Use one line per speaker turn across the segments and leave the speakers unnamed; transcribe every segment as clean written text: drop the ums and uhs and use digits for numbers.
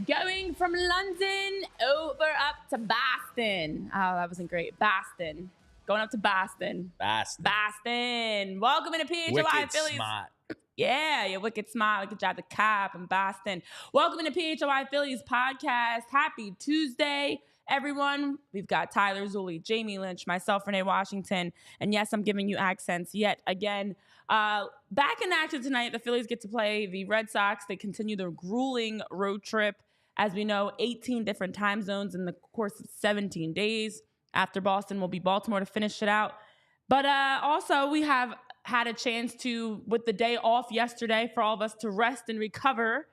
Going from London over up to Boston. Oh, that wasn't great. Boston. Going up to Boston. Boston. Welcome into PHLY
Wicked
Phillies.
smart.
Yeah, you're wicked smart. We could drive the cop in Boston. Welcome into PHLY Phillies podcast. Happy Tuesday, everyone. We've got Tyler Zulli, Jamie Lynch, myself, Renee Washington. And yes, I'm giving you accents yet again. Back in action tonight, the Phillies get to play the Red Sox. They continue their grueling road trip. As we know, 18 different time zones in the course of 17 days. After Boston will be Baltimore to finish it out. But also, we have had a chance to, with the day off yesterday, for all of us to rest and recover,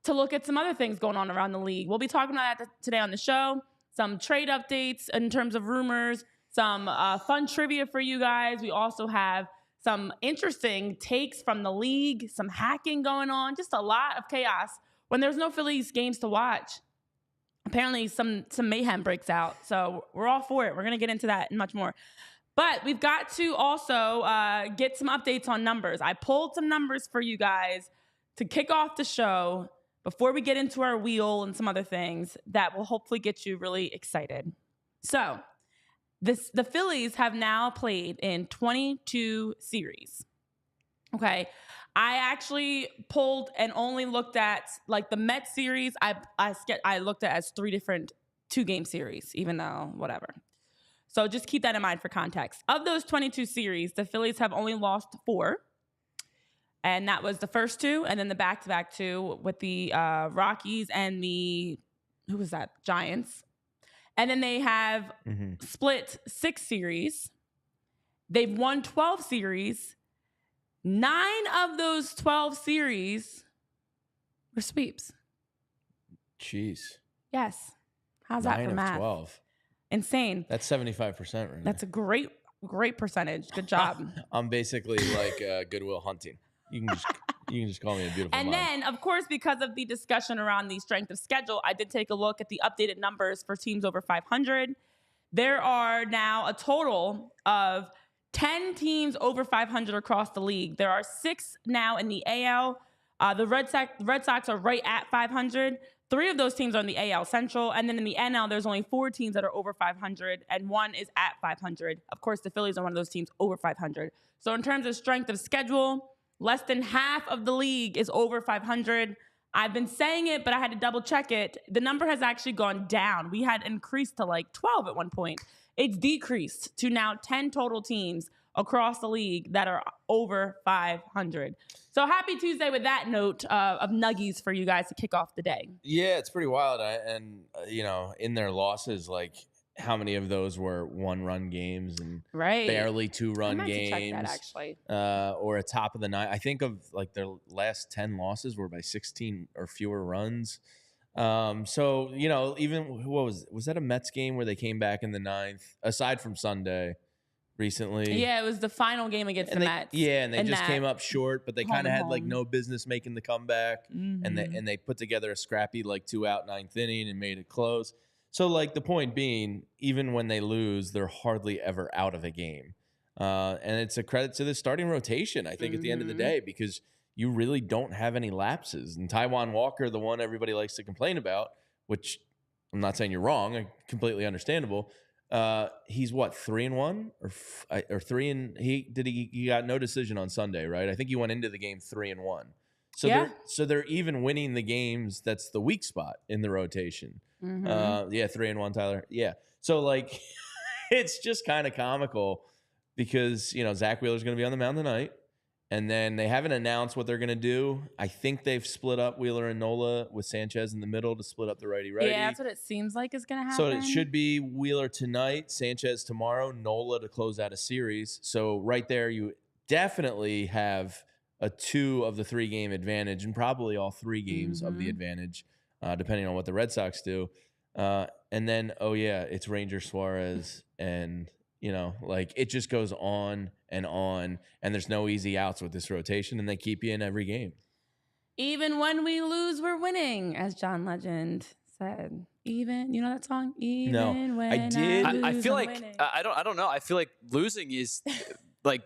to look at some other things going on around the league. We'll be talking about that today on the show. Some trade updates in terms of rumors, some fun trivia for you guys. We also have some interesting takes from the league, some hacking going on, just a lot of chaos. When there's no Phillies games to watch, apparently some mayhem breaks out. So we're all for it. We're going to get into that and much more. But we've got to also get some updates on numbers. I pulled some numbers for you guys to kick off the show before we get into our wheel and some other things that will hopefully get you really excited. So the Phillies have now played in 22 series. Okay. I actually pulled and only looked at like the Mets series. I looked at as 3 different 2-game series, even though whatever. So just keep that in mind for context. Of those 22 series, the Phillies have only lost 4. And that was the first 2, and then the back-to-back 2 with the Rockies and the, who was that? Giants. And then they have split 6 series. They've won 12 series. 9 of those 12 series were sweeps.
Jeez.
Yes. How's that for math?
9 of 12. Insane. That's 75%. Right.
That's a great percentage. Good job.
I'm basically like Goodwill Hunting. You can just call me a beautiful
And
mind.
then, of course, because of the discussion around the strength of schedule, I did take a look at the updated numbers for teams over 500. There are now a total of 10 teams over 500 across the league. There are 6 now in the AL. The Red Sox are right at 500. 3 of those teams are in the AL Central. And then in the NL, there's only 4 teams that are over 500, and 1 is at 500. Of course, the Phillies are one of those teams over 500. So in terms of strength of schedule, less than half of the league is over 500. I've been saying it, but I had to double check it. The number has actually gone down. We had increased to like 12 at one point. It's decreased to now 10 total teams across the league that are over 500. So happy Tuesday with that note of nuggies for you guys to kick off the day.
Yeah, it's pretty wild. And, in their losses, like how many of those were 1-run games and barely 2-run games?
I meant to check that, actually.
Or a top of the 9. I think of like their last 10 losses were by 16 or fewer runs. So, even what was that a Mets game where they came back in the 9th, aside from Sunday recently?
Yeah, it was the final game against the Mets.
Yeah, and they just came up short, but they kind of had like no business making the comeback. And they put together a scrappy like 2-out 9th inning and made it close. So like the point being, even when they lose, they're hardly ever out of a game. And it's a credit to the starting rotation, I think, at the end of the day, because you really don't have any lapses. And Taijuan Walker, the one everybody likes to complain about, which I'm not saying you're wrong, completely understandable. He's what, 3-1 or 3 and he got no decision on Sunday, right? I think he went into the game 3-1. So they're even winning the games. That's the weak spot in the rotation. 3-1, Tyler. Yeah. So like, it's just kind of comical because Zack Wheeler's going to be on the mound tonight. And then they haven't announced what they're going to do. I think they've split up Wheeler and Nola with Sanchez in the middle to split up the righty-righty.
Yeah, that's what it seems like is going to happen.
So it should be Wheeler tonight, Sanchez tomorrow, Nola to close out a series. So right there, you definitely have a 2 of the 3-game advantage and probably all 3 games of the advantage, depending on what the Red Sox do. And then, it's Ranger Suarez and... it just goes on, and there's no easy outs with this rotation, and they keep you in every game.
Even when we lose, we're winning, as John Legend said. Even, you know that song? Even when
I did.
I feel like I don't know. I feel like losing is like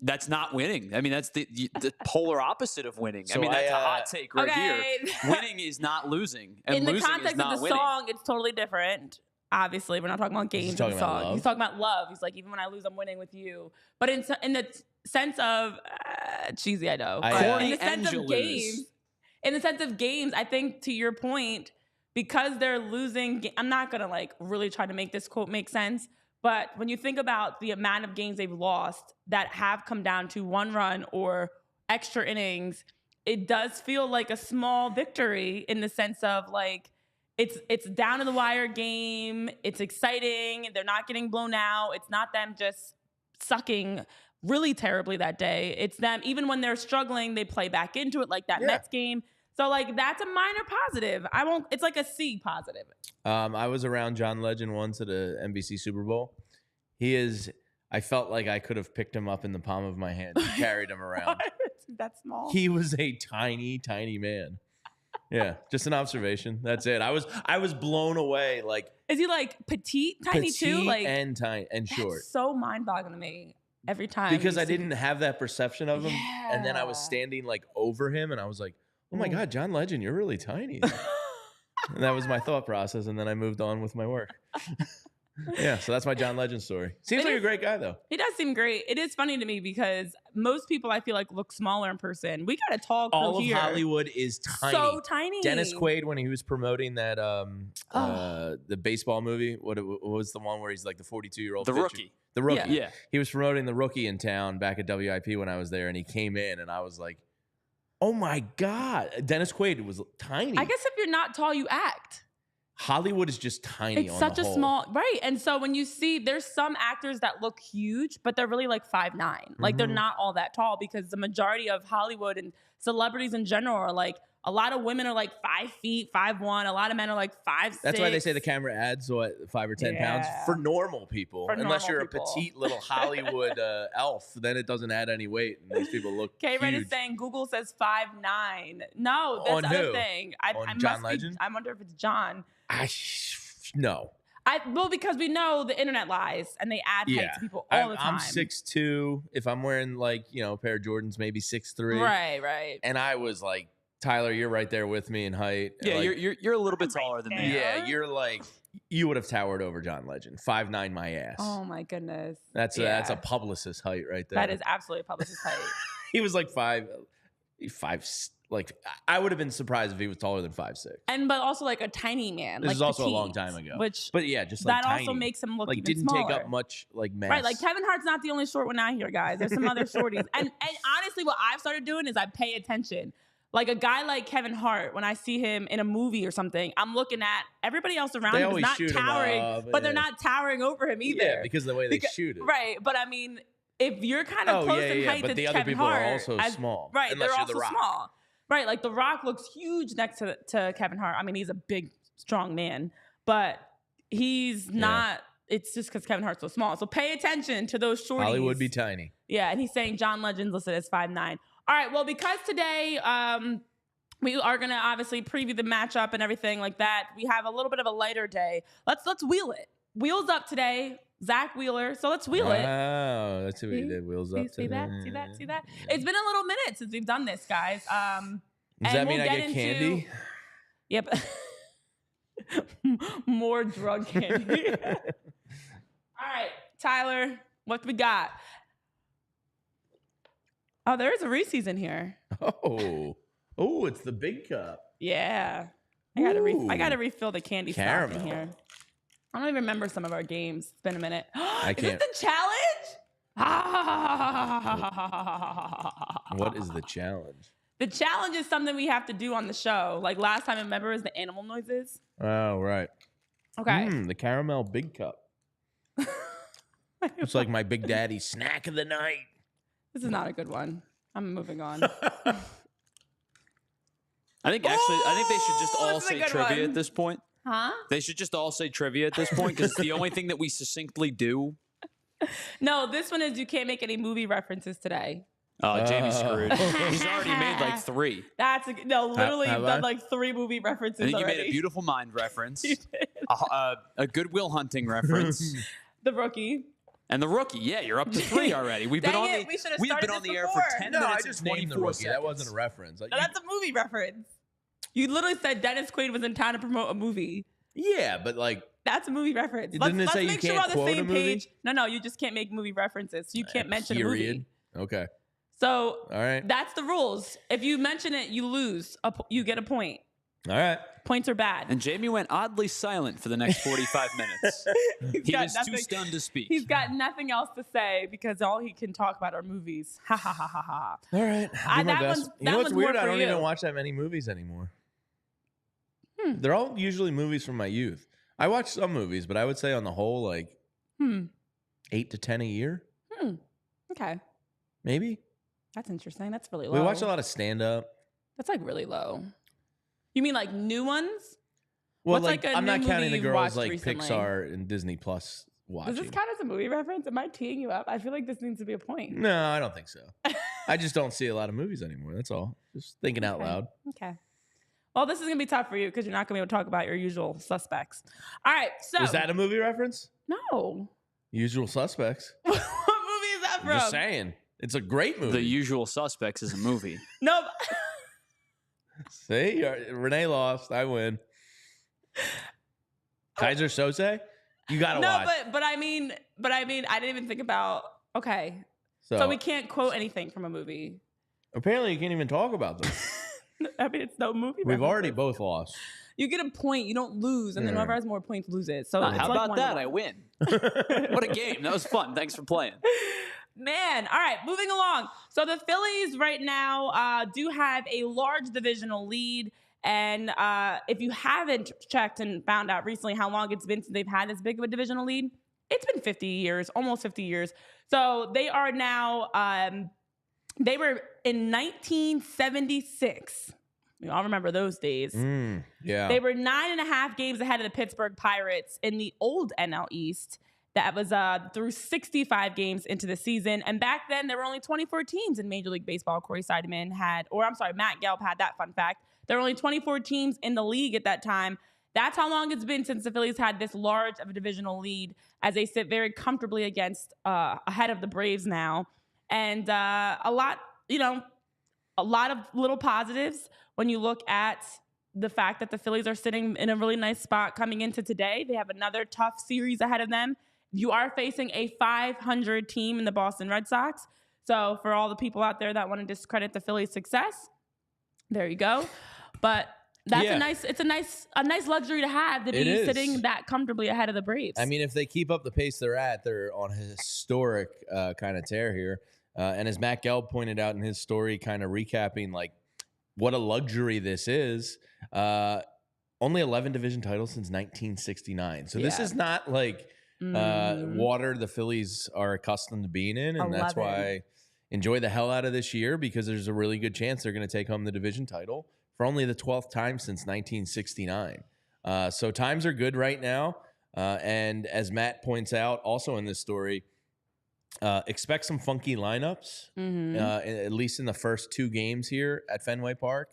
that's not winning. I mean, that's the polar opposite of winning.
So
I mean, that's a hot take right here. Winning is not losing, and
in the
losing
context
is not
of the
winning.
song, it's totally different. Obviously, we're not talking about games. He's talking about love. He's like, even when I lose, I'm winning with you. But in the sense of cheesy, I know. In the sense of games, I think to your point, because they're losing, I'm not gonna like really try to make this quote make sense. But when you think about the amount of games they've lost that have come down to 1 run or extra innings, it does feel like a small victory in the sense of like, it's down to the wire game. It's exciting. They're not getting blown out. It's not them just sucking really terribly that day. It's them, even when they're struggling, they play back into it like that Mets game. So like that's a minor positive. It's like a C positive.
I was around John Legend once at a NBC Super Bowl. I felt like I could have picked him up in the palm of my hand and carried him around.
That's small.
He was a tiny, tiny man. Yeah, just an observation. That's it. I was blown away. Like,
is he like petite too? Like
and tiny and short.
So mind-boggling to me every time.
Because I didn't have that perception of him, and then I was standing like over him, and I was like, "Oh my God, John Legend, you're really tiny." And that was my thought process, and then I moved on with my work. Yeah, so that's my John Legend story. Seems like a great guy, though.
He does seem great. It is funny to me because most people I feel like look smaller in person. We got a tall crew
All of
here.
Hollywood is tiny.
So tiny.
Dennis Quaid, when he was promoting that the baseball movie, what was the one where he's like the 42-year-old?
The Rookie.
The Rookie.
Yeah.
He was promoting The Rookie in town back at WIP when I was there, and he came in, and I was like, oh my God. Dennis Quaid was tiny.
I guess if you're not tall, you act.
Hollywood is just tiny.
It's such a small, right? And so when you see, there's some actors that look huge, but they're really like 5'9". Like they're not all that tall because the majority of Hollywood and celebrities in general are like, a lot of women are like 5 feet, 5'1". A lot of men are like 5'6".
That's why they say the camera adds 5 or 10 pounds for normal people. Unless you're a petite little Hollywood elf, then it doesn't add any weight, and these people look
K-Red
huge.
is saying Google says 5'9". No, that's the other thing.
On John Legend?
I wonder if it's John.
No.
Well, because we know the internet lies and they add height to people all the time.
I'm 6'2". If I'm wearing like, a pair of Jordans, maybe 6'3".
Right.
And I was like, Tyler, you're right there with me in height.
Yeah,
like,
you're a little bit taller than me.
Yeah, you're like, you would have towered over John Legend. 5'9" my ass.
Oh my goodness.
That's a publicist height right there.
That is absolutely a publicist height.
He was like 5. Like, I would have been surprised if he was taller than 5'6".
But also like a tiny man.
This
like
is also
petite,
a long time ago.
But
yeah, just like
that
tiny.
also makes him look
like
even
didn't
smaller.
take up much like mass.
Right, like Kevin Hart's not the only short one out here, guys. There's some other shorties. And honestly, what I've started doing is I pay attention. Like a guy like Kevin Hart, when I see him in a movie or something, I'm looking at everybody else around him is not towering, but they're not towering over him either.
Yeah, because of the way they shoot it.
Right, but I mean, if you're kind of close in height
but
to
the other
Kevin
people
Hart,
are also small.
Right,
unless
they're
you're
also
The Rock.
small. Right, like The Rock looks huge next to Kevin Hart. I mean, he's a big, strong man, but he's not. It's just because Kevin Hart's so small. So pay attention to those shorties.
Hollywood be tiny.
Yeah, and he's saying John Legend's listed as 5'9". All right, well, because today we are going to obviously preview the matchup and everything like that, we have a little bit of a lighter day. Let's wheel it. Wheels up today. Zack Wheeler. So let's wheel it.
Wow, that's who we did. Wheels up.
See that? Yeah. It's been a little minute since we've done this, guys.
Does that mean I get candy?
Yep. More drug candy. All right, Tyler, what we got? Oh, there is a Reese's in here.
Oh, it's the big cup.
Yeah. I gotta refill the candy stock in here. I don't even remember some of our games. It's been a minute.
I can't.
Is this the challenge?
What is the challenge?
The challenge is something we have to do on the show. Like last time, remember, is the animal noises.
Oh, right.
Okay.
The caramel big cup. It's like my Big Daddy snack of the night.
This is not a good one. I'm moving on.
I think they should just all say trivia at this point.
Huh?
They should just all say trivia at this point because it's the only thing that we succinctly do.
No, this one is you can't make any movie references today.
Oh, Jamie's screwed. He's already made like 3.
Literally done like 3 movie references
I think
already.
you made a Beautiful Mind reference.
You did.
A Good Will Hunting reference.
The Rookie.
And the rookie, yeah, you're up to 3 already. We've been on the air for 10
no,
minutes
I just
and
named the
24
rookie.
seconds.
That wasn't a reference. Like,
No, that's a movie reference. You literally said Dennis Quaid was in town to promote a movie.
yeah, but like,
That's a movie reference.
Didn't it say you
make sure
can't
we're on the
quote a
same
movie?
page. No, you just can't make movie references. So you can't mention a movie.
Okay.
So
All right.
that's the rules. If you mention it, you lose. You get a point.
All right.
Points are bad.
And Jamie went oddly silent for the next 45 minutes. He was too stunned to speak.
He's got nothing else to say because all he can talk about are movies. Ha ha ha ha ha.
All right.
That one's
You know what's
more
weird? I
for
don't
you.
even watch that many movies anymore. They're all usually movies from my youth. I watch some movies, but I would say on the whole, like 8 to 10 a year.
Okay.
Maybe.
That's interesting. That's really low.
We watch a lot of stand-up.
That's like really low. You mean like new ones?
Well,
What's
like,
like a
I'm
new
not counting
movie
the
you've
girls
watched
like
recently?
Pixar and Disney Plus watching.
Does this count as a movie reference? Am I teeing you up? I feel like this needs to be a point.
No, I don't think so. I just don't see a lot of movies anymore. That's all. Just thinking out loud.
Okay. Well, this is going to be tough for you because you're not going to be able to talk about your usual suspects. All right. So
Was that a movie reference?
No.
Usual Suspects.
What movie is that
I'm
from?
just saying. It's a great movie.
The Usual Suspects is a movie.
No.
See? Renee lost. I win. Kaiser Sose? You got to
No,
watch.
but I mean, I didn't even think about. Okay. So we can't quote anything from a movie.
Apparently, you can't even talk about them.
I mean, it's no movie.
We've
references.
already both lost.
You get a point. You don't lose, and then
Yeah.
whoever has more points loses. So it's
How
like
about
1-1.
that? I win. What a game. That was fun. Thanks for playing.
Man, all right, moving along. So the Phillies right now do have a large divisional lead. And if you haven't checked and found out recently how long it's been since they've had this big of a divisional lead, it's been 50 years, almost 50 years. So they are now, they were in 1976. We all remember those days.
Yeah.
They were 9.5 games ahead of the Pittsburgh Pirates in the old NL East. That was through 65 games into the season. And back then, there were only 24 teams in Major League Baseball. Corey Seidman Matt Gelb had that fun fact. There were only 24 teams in the league at that time. That's how long it's been since the Phillies had this large of a divisional lead as they sit very comfortably ahead of the Braves now. And a lot of little positives when you look at the fact that the Phillies are sitting in a really nice spot coming into today. They have another tough series ahead of them. You are facing a 500 team in the Boston Red Sox. So for all the people out there that want to discredit the Phillies' success, there you go. But that's a nice luxury to have, to be sitting that comfortably ahead of the Braves.
I mean, if they keep up the pace they're at, they're on a historic kind of tear here. And as Matt Gelb pointed out in his story, kind of recapping like what a luxury this is, only 11 division titles since 1969. So this is not like water the Phillies are accustomed to being in. And that's why enjoy the hell out of this year, because there's a really good chance they're going to take home the division title for only the 12th time since 1969. So times are good right now. And as Matt points out also in this story, expect some funky lineups, at least in the first 2 games here at Fenway Park,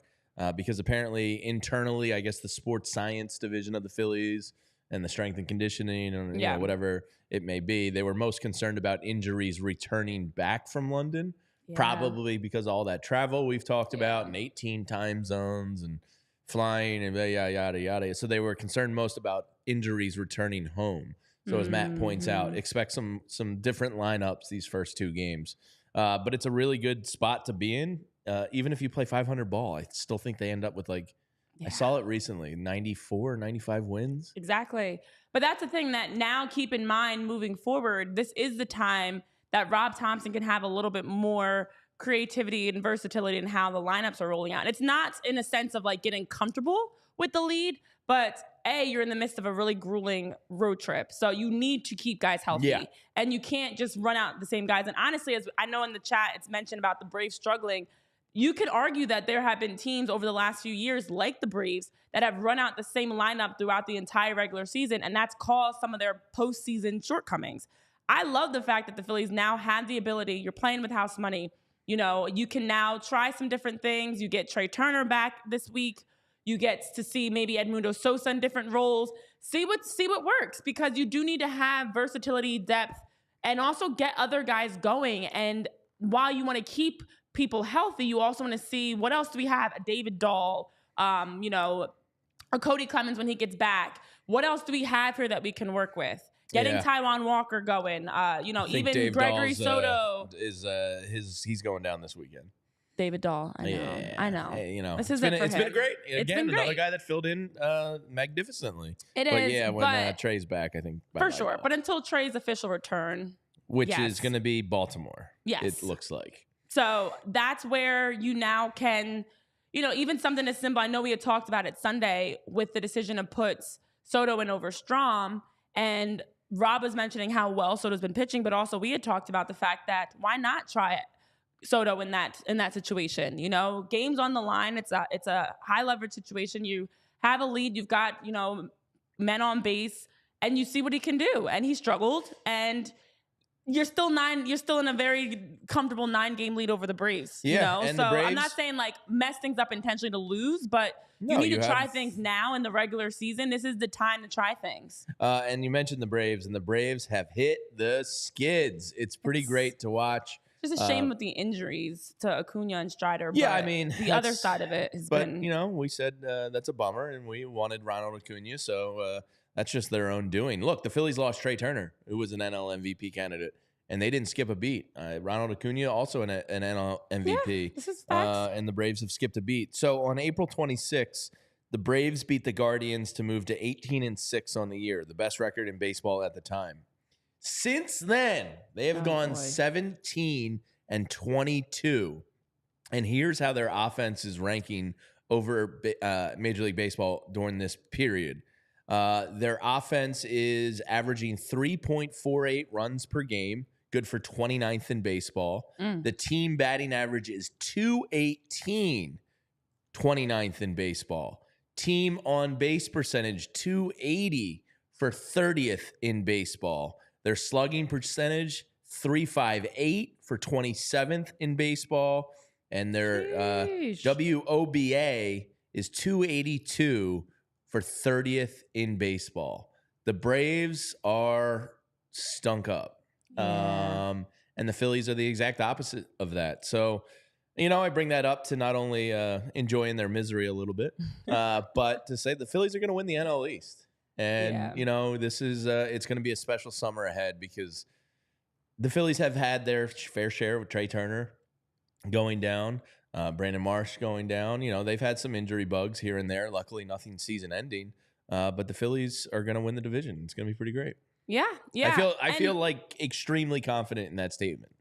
because apparently internally, I guess the sports science division of the Phillies and the strength and conditioning and you know, whatever it may be, they were most concerned about injuries returning back from London, probably because all that travel we've talked about and 18 time zones and flying and yada, yada. So they were concerned most about injuries returning home. So as Matt points out, expect some different lineups these first 2 games. But it's a really good spot to be in. Even if you play 500 ball, I still think they end up with I saw it recently, 94, 95 wins.
Exactly. But that's the thing that now keep in mind moving forward, this is the time that Rob Thompson can have a little bit more creativity and versatility in how the lineups are rolling out. It's not in a sense of like getting comfortable with the lead, but you're in the midst of a really grueling road trip. So you need to keep guys healthy. And you can't just run out the same guys. And honestly, as I know in the chat, it's mentioned about the Braves struggling. You could argue that there have been teams over the last few years, like the Braves, that have run out the same lineup throughout the entire regular season, and that's caused some of their postseason shortcomings. I love the fact that the Phillies now have the ability. You're playing with house money. You know, you can now try some different things. You get Trey Turner back this week. You get to see maybe Edmundo Sosa in different roles. See what works, because you do need to have versatility, depth, and also get other guys going. And while you want to keep people healthy, you also want to see what else do we have? A David Dahl, or Cody Clemens when he gets back. What else do we have here that we can work with? Getting Taijuan Walker going. Even
Dave
Gregory
Dahl's,
Soto
he's going down this weekend.
David Dahl. I know.
Hey,
this is it for
it's
him.
been great.
It's
Again,
been great.
another guy that filled in magnificently.
It
but
is.
Yeah, when Trey's back, I think.
For sure. But until Trey's official return.
Which is going to be Baltimore.
Yes.
It looks like.
So that's where you now can, even something as simple. I know we had talked about it Sunday with the decision to put Soto in over Strahm. And Rob was mentioning how well Soto's been pitching, but also we had talked about the fact that why not try Soto in that situation? Games on the line. It's a high leverage situation. You have a lead. You've got men on base, and you see what he can do. And he struggled, and you're still in a very comfortable 9-game lead over the Braves.
And
so
the Braves,
I'm not saying like mess things up intentionally to lose, but you need to try things now in the regular season. This is the time to try things.
And you mentioned the Braves, and the Braves have hit the skids. It's pretty great to watch.
Just a shame with the injuries to Acuna and Strider.
Yeah,
but the other side of it has been.
But, we said that's a bummer, and we wanted Ronald Acuna, so that's just their own doing. Look, the Phillies lost Trey Turner, who was an NL MVP candidate, and they didn't skip a beat. Ronald Acuna, also an NL MVP.
Yeah, this is facts.
And the Braves have skipped a beat. So on April 26th, the Braves beat the Guardians to move to 18-6 on the year, the best record in baseball at the time. Since then, they have gone 17-22. And here's how their offense is ranking over Major League Baseball during this period. Their offense is averaging 3.48 runs per game, good for 29th in baseball. The team batting average is 218, 29th in baseball. Team on base percentage, 280 for 30th in baseball. Their slugging percentage, 358 for 27th in baseball. And their WOBA is 282 for 30th in baseball. The Braves are stunk up.
Yeah.
And the Phillies are the exact opposite of that. So, I bring that up to not only enjoying their misery a little bit, but to say the Phillies are going to win the NL East. And, this is it's going to be a special summer ahead because the Phillies have had their fair share with Trey Turner going down, Brandon Marsh going down. They've had some injury bugs here and there. Luckily, nothing season ending. But the Phillies are going to win the division. It's going to be pretty great.
Yeah.
I feel like extremely confident in that statement.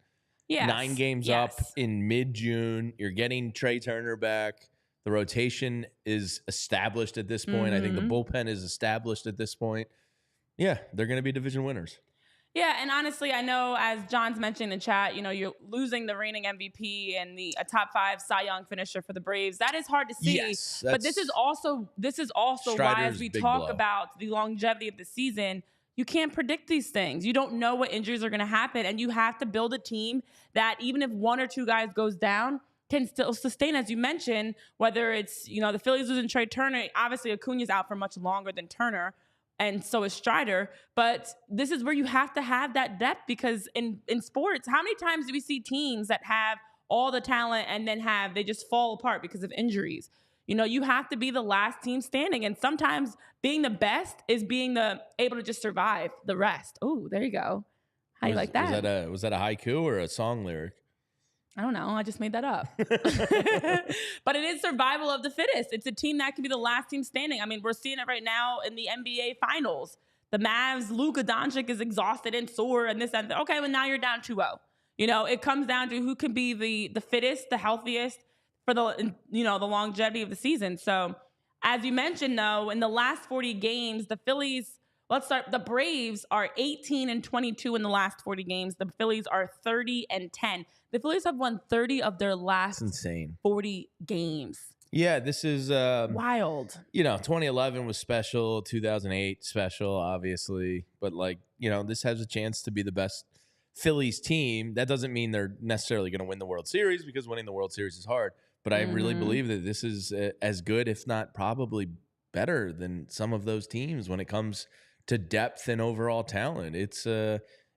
Yeah.
9 games up in mid-June. You're getting Trey Turner back. The rotation is established at this point. I think the bullpen is established at this point. Yeah, they're going to be division winners.
Yeah, and honestly, I know as John's mentioned in the chat, you're losing the reigning MVP and a top 5 Cy Young finisher for the Braves. That is hard to see.
Yes,
but this is also why, as we talk about the longevity of the season, you can't predict these things. You don't know what injuries are going to happen, and you have to build a team that even if 1 or 2 guys goes down, can still sustain, as you mentioned, whether it's, the Phillies losing Trey Turner. Obviously, Acuna's out for much longer than Turner, and so is Strider. But this is where you have to have that depth because in sports, how many times do we see teams that have all the talent and then they just fall apart because of injuries? You have to be the last team standing. And sometimes being the best is being able to just survive the rest. Oh, there you go. How you like that?
Was that a haiku or a song lyric?
I don't know. I just made that up. But it is survival of the fittest. It's a team that can be the last team standing. I mean, we're seeing it right now in the NBA Finals. The Mavs, Luka Doncic is exhausted and sore and this and that. Okay, well, now you're down 2-0. It comes down to who can be the fittest, the healthiest for the longevity of the season. So, as you mentioned, though, in the last 40 games, the Phillies... Let's start. The Braves are 18-22 in the last 40 games. The Phillies are 30-10. The Phillies have won 30 of their last 40 games.
Yeah, this is
wild.
2011 was special, 2008 special, obviously, but this has a chance to be the best Phillies team. That doesn't mean they're necessarily going to win the World Series because winning the World Series is hard. But I really believe that this is as good, if not probably better than some of those teams when it comes to depth and overall talent. It's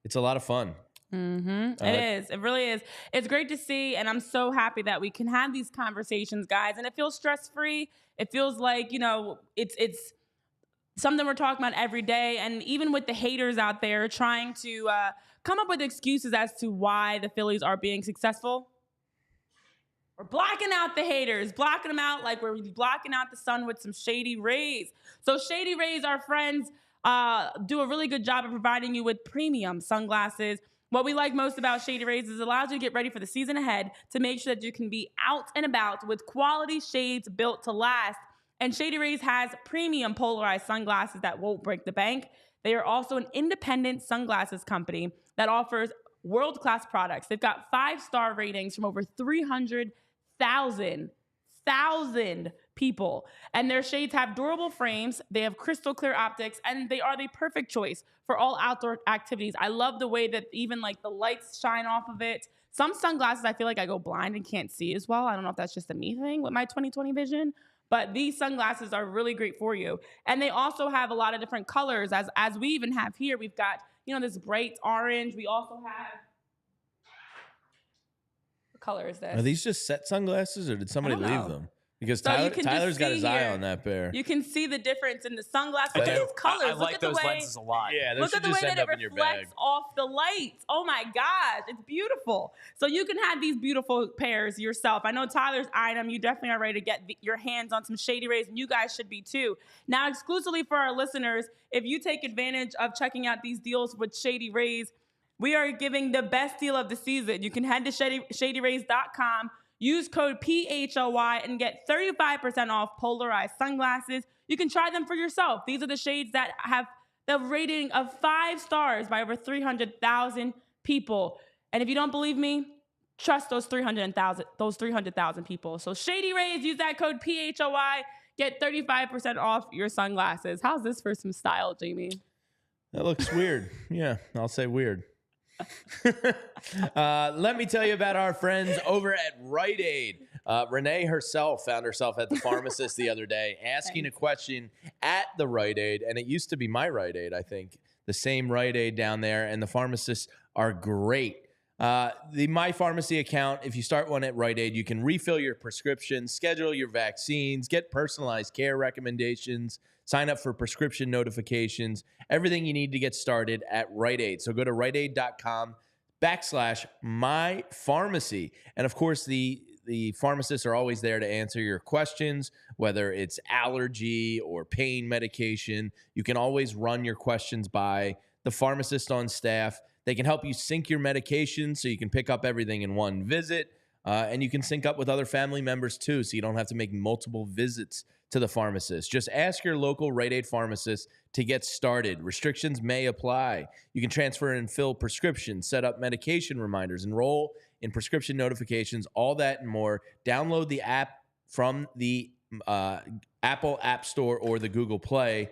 it's a lot of fun.
It is. It really is. It's great to see, and I'm so happy that we can have these conversations, guys. And it feels stress-free. It feels like, it's something we're talking about every day. And even with the haters out there trying to come up with excuses as to why the Phillies are being successful, we're blocking out the haters, blocking them out like we're blocking out the sun with some Shady Rays. So Shady Rays, our friends, do a really good job of providing you with premium sunglasses. What we like most about Shady Rays is it allows you to get ready for the season ahead to make sure that you can be out and about with quality shades built to last. And Shady Rays has premium polarized sunglasses that won't break the bank. They are also an independent sunglasses company that offers world-class products. They've got 5-star ratings from over 300,000 people. And their shades have durable frames, they have crystal clear optics, and they are the perfect choice for all outdoor activities. I love the way that even like the lights shine off of it. Some sunglasses, I feel like I go blind and can't see as well. I don't know if that's just a me thing with my 20/20 vision, but these sunglasses are really great for you. And they also have a lot of different colors, as we even have here. We've got, this bright orange. We also have, what color is this?
Are these just set sunglasses, or did somebody leave them? Because Tyler's got his eye on that pair.
You can see the difference in the sunglasses. Look at these colors.
I like those lenses a lot.
Yeah,
look at the way that it reflects off the lights. Oh my gosh, it's beautiful. So you can have these beautiful pairs yourself. I know Tyler's eyeing them. You definitely are ready to get your hands on some Shady Rays, and you guys should be too. Now, exclusively for our listeners, if you take advantage of checking out these deals with Shady Rays, we are giving the best deal of the season. You can head to shadyrays.com. Use code PHLY and get 35% off polarized sunglasses. You can try them for yourself. These are the shades that have the rating of 5 stars by over 300,000 people. And if you don't believe me, trust those 300,000 people. So Shady Rays, use that code PHLY, get 35% off your sunglasses. How's this for some style, Jamie?
That looks weird. Yeah, I'll say weird. Let me tell you about our friends over at Rite Aid. Renee herself found herself at the pharmacist the other day asking a question at the Rite Aid, and it used to be my Rite Aid, I think, the same Rite Aid down there, and the pharmacists are great. The My Pharmacy account, if you start one at Rite Aid, you can refill your prescriptions, schedule your vaccines, get personalized care recommendations, sign up for prescription notifications, everything you need to get started at Rite Aid. So go to riteaid.com/mypharmacy. And of course, the pharmacists are always there to answer your questions, whether it's allergy or pain medication. You can always run your questions by the pharmacist on staff. They can help you sync your medication so you can pick up everything in one visit. And you can sync up with other family members too, so you don't have to make multiple visits to the pharmacist. Just ask your local Rite Aid pharmacist to get started. Restrictions may apply. You can transfer and fill prescriptions, set up medication reminders, enroll in prescription notifications, all that and more. Download the app from the Apple App Store or the Google Play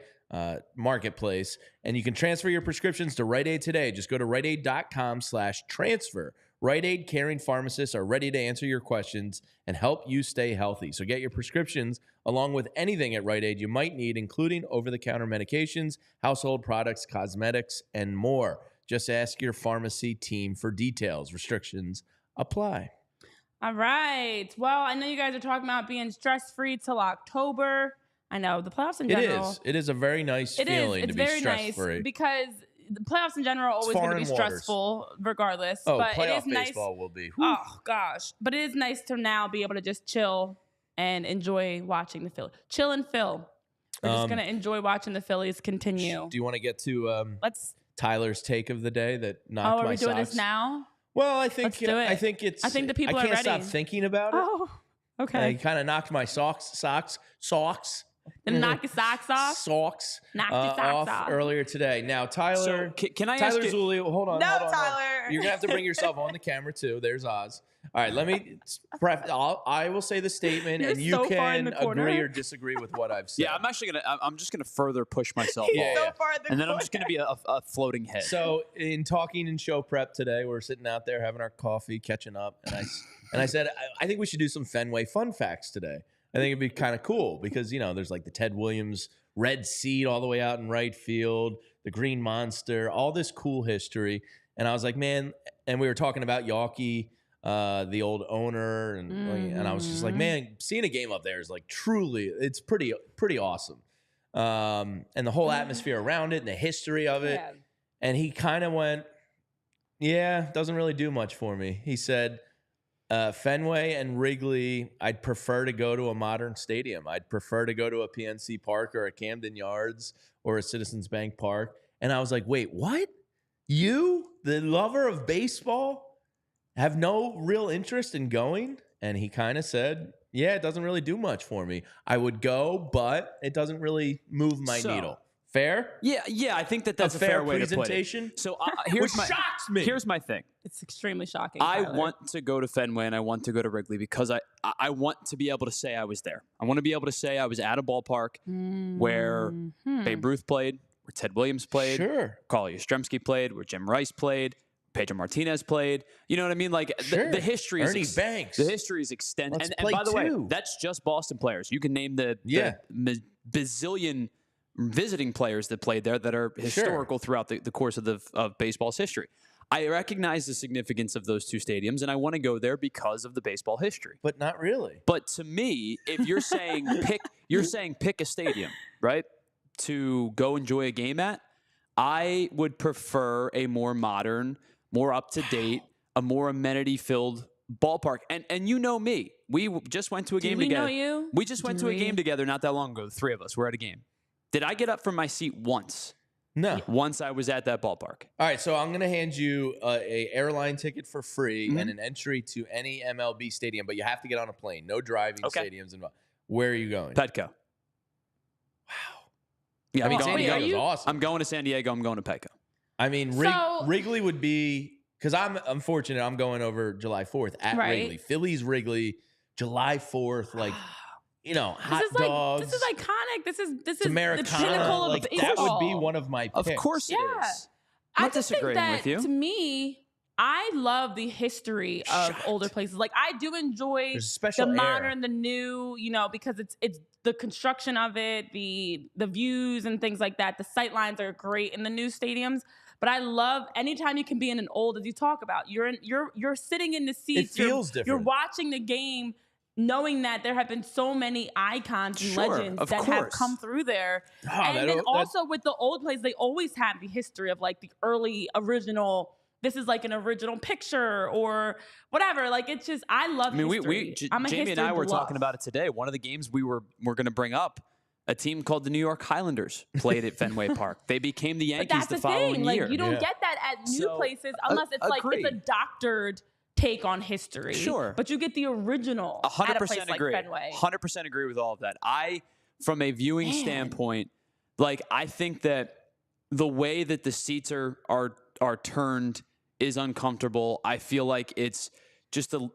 Marketplace, and you can transfer your prescriptions to Rite Aid today. Just go to riteaid.com/transfer. Rite Aid caring pharmacists are ready to answer your questions and help you stay healthy. So get your prescriptions along with anything at Rite Aid you might need, including over-the-counter medications, household products, cosmetics, and more. Just ask your pharmacy team for details. Restrictions apply.
All right. Well, I know you guys are talking about being stress-free till October. I know the playoffs in general.
It is a very nice feeling to be stress-free.
Nice because the playoffs in general are always going to be stressful regardless.
Oh,
but
playoff
it is
baseball
nice.
Will be.
Oh, gosh. But it is nice to now be able to just chill and enjoy watching the Phillies. Chill and Phil. We're just going to enjoy watching the Phillies continue.
Do you want to get to Tyler's take of the day that knocked my socks?
Are we doing this now?
Well, I think
Let's do it.
I think
the people are ready.
I can't stop thinking about it.
Oh, okay.
It kind of knocked my socks.
Then knock your socks off. Knock your socks off
earlier today. Now, Tyler.
So, can I
Tyler
ask
Zulli, hold on.
Tyler.
You're gonna have to bring yourself on the camera too. There's Oz. All right, let me. I will say the statement, and you can agree or disagree with what I've said.
Yeah, I'm just gonna further push myself
off.
So far in the corner. I'm just gonna be a floating head.
So, in talking in show prep today, we're sitting out there having our coffee, catching up, and I said I think we should do some Fenway fun facts today. I think it'd be kind of cool because, there's like the Ted Williams red seat all the way out in right field, the Green Monster, all this cool history. And I was like, man, and we were talking about Yawkey, the old owner, and I was just like, man, seeing a game up there is like truly, it's pretty awesome. And the whole atmosphere around it and the history of it.
Yeah.
And he kind of went, yeah, doesn't really do much for me. He said, Fenway and Wrigley, I'd prefer to go to a modern stadium. I'd prefer to go to a PNC Park or a Camden Yards or a Citizens Bank Park. And I was like, wait, what? You, the lover of baseball, have no real interest in going? And he kind of said, yeah, it doesn't really do much for me. I would go, but it doesn't really move my needle. Fair?
Yeah, I think that's a fair way to put it. So
shocks me.
Here's my thing.
It's extremely shocking.
I
Tyler.
want to go to Fenway and I want to go to Wrigley because I want to be able to say I was there. I want to be able to say I was at a ballpark where Babe Ruth played, where Ted Williams played, Carl Yastrzemski played, where Jim Rice played, Pedro Martinez played. You know what I mean? Like the history
Ernie Banks.
The history is extensive. And by the way, that's just Boston players. You can name the bazillion visiting players that played there that are historical throughout the course of baseball's history. I recognize the significance of those two stadiums, and I want to go there because of the baseball history.
But not really.
But to me, if you're saying pick a stadium, right, to go enjoy a game at, I would prefer a more modern, more up-to-date, a more amenity-filled ballpark. And you know me. We just went to a game together.
Do we know you?
We just went to a game together not that long ago. The three of us were at a game. Did I get up from my seat once?
No.
Once I was at that ballpark.
All right, so I'm going to hand you a airline ticket for free and an entry to any MLB stadium, but you have to get on a plane. No driving stadiums involved. Where are you going?
Petco. Wow. Yeah,
San Diego's awesome.
I'm going to San Diego. I'm going to Petco.
I mean, Wrigley would be, because I'm fortunate. I'm going over July 4th at Wrigley. Phillies Wrigley, July 4th, like, you know, hot dogs.
This is iconic. This is
Americana.
The pinnacle of baseball.
That would be one of my picks.
Of course it is.
I'm
not disagreeing with you.
To me, I love the history of older places. Like, I do enjoy the modern, the new, you know, because it's the construction of it, the views and things like that. The sight lines are great in the new stadiums. But I love anytime you can be in an old, as you talk about, you're sitting in the seats.
It feels different.
You're watching the game, knowing that there have been so many icons and legends that have come through there. And then also with the old plays, they always have the history of like the early original, this is like an original picture or whatever. Like, it's just, I love history.
Jamie and I were talking about it today. One of the games we're going to bring up, a team called the New York Highlanders played at Fenway Park. They became the Yankees the following year.
Like, you don't get that at new places unless it's like it's a doctored take on history.
Sure.
But you get the original
100%
at a place
agree.
like Fenway.
100% agree with all of that. From a viewing standpoint, like, I think that the way that the seats are turned is uncomfortable. I feel like it's just to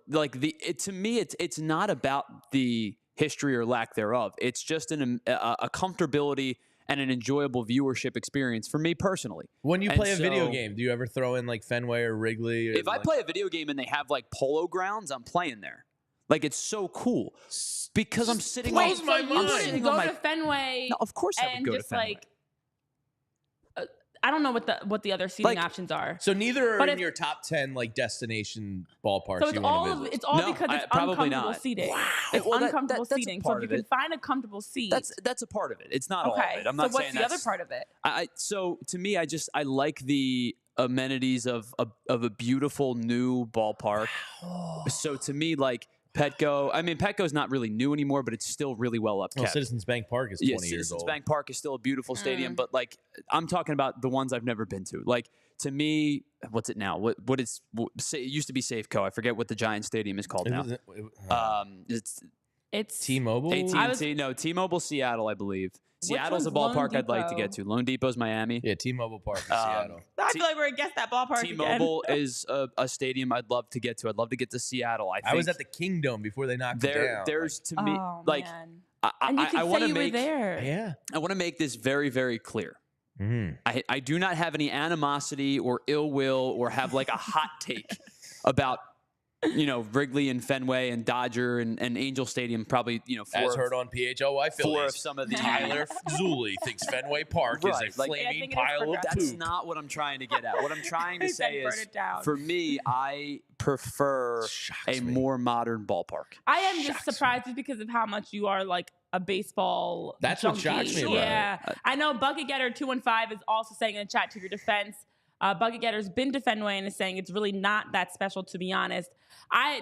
me, it's not about the history or lack thereof. It's just a comfortability and an enjoyable viewership experience for me personally.
When you play a video game, do you ever throw in like Fenway or Wrigley?
If I play a video game and they have like polo grounds, I'm playing there. Like, it's so cool because I'm sitting on
my mind.
Go to Fenway.
No, of course I would go to Fenway.
Like, I don't know what the other seating options are.
So neither are in your top 10 like destination ballparks.
So it's all because it's uncomfortable seating.
Wow.
It's uncomfortable seating. So if you can find a comfortable seat,
that's a part of it. It's not all of it. I'm not saying
so what's the other part of it?
So to me, I like the amenities of a beautiful new ballpark. Wow. So to me, like, Petco, I mean, Petco's not really new anymore, but it's still really well upkept.
Well, Citizens Bank Park is 20 years old.
Citizens Bank Park is still a beautiful stadium, but like, I'm talking about the ones I've never been to. Like, to me, what's it now? It used to be Safeco. I forget what the Giant Stadium is called now.
It's
T-Mobile?
AT&T, no, T-Mobile Seattle, I believe. Seattle's a ballpark I'd like to get to. Lone Depot's Miami.
Yeah, T-Mobile Park is Seattle.
I feel like we're against that ballpark
T-Mobile is a stadium I'd love to get to. I'd love to get to Seattle. I
was at the Kingdome before they knocked it down.
There's to me, like,
and you can say you were there.
Yeah.
I want to make this very, very clear. I do not have any animosity or ill will or have like a hot take about Wrigley and Fenway and Dodger and Angel Stadium probably,
as heard on PHLY Phillies.
4 of some of the
Tyler Zulli thinks Fenway Park is a flaming pile of poop.
That's not what I'm trying to get at. What I'm trying to say is, for me, I prefer a more modern ballpark.
I am just surprised just because of how much you are like a baseball
That's
junkie.
what shocks me about
Yeah. I know Bucket Getter 215 is also saying in the chat, to your defense, Bucket Getter's been to Fenway and is saying it's really not that special, to be honest.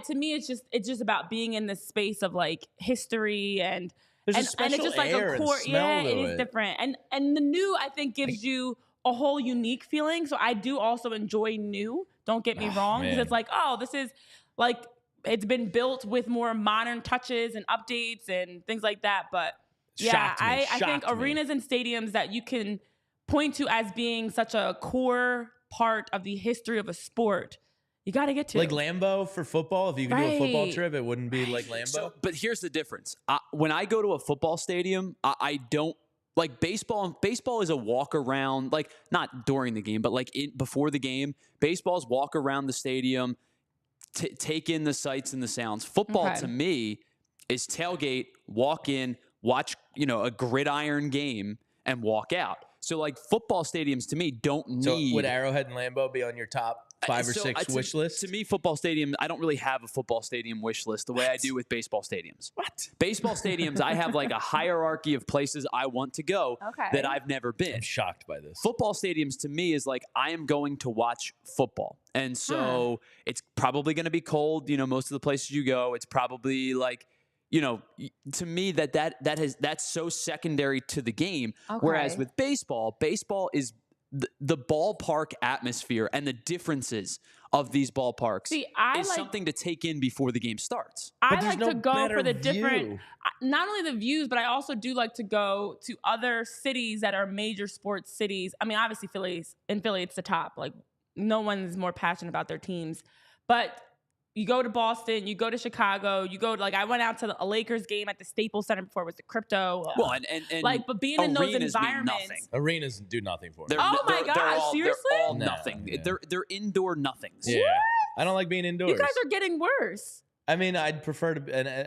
To me, it's just about being in this space of like history and
it's just like a core.
Yeah, it is different. And the new, I think, gives you a whole unique feeling. So I do also enjoy new. Don't get me wrong, because it's like, this is like it's been built with more modern touches and updates and things like that. But yeah, I think arenas and stadiums that you can point to as being such a core part of the history of a sport, you got to get to.
Like Lambeau for football. If you could do a football trip, it wouldn't be like Lambeau.
But here's the difference. When I go to a football stadium, I don't like baseball. Baseball is a walk around, like not during the game, but like before the game. Baseball's walk around the stadium, take in the sights and the sounds. Football to me is tailgate, walk in, watch a gridiron game, and walk out. So like football stadiums to me don't need.
So would Arrowhead and Lambeau be on your top 5 or 6 wish list?
To me, football stadiums, I don't really have a football stadium wish list the way I do with baseball stadiums.
What?
Baseball stadiums, I have like a hierarchy of places I want to go that I've never been.
I'm shocked by this.
Football stadiums to me is like I am going to watch football. And so it's probably going to be cold, most of the places you go. It's probably like, to me that's so secondary to the game. Whereas with baseball is the ballpark atmosphere and the differences of these ballparks is something to take in before the game starts.
I like to go for the different, not only the views, but I also do like to go to other cities that are major sports cities. I mean, obviously Philly, it's the top. Like no one's more passionate about their teams, but you go to Boston, you go to Chicago, you go to, like, I went out to a Lakers game at the Staples Center before it was the crypto.
Well, and
but being in those environments.
Arenas do nothing for me.
My gosh, seriously?
They're all nothing. Yeah. They're indoor nothings.
Yeah. What? I don't like being indoors.
You guys are getting worse.
I mean, I'd prefer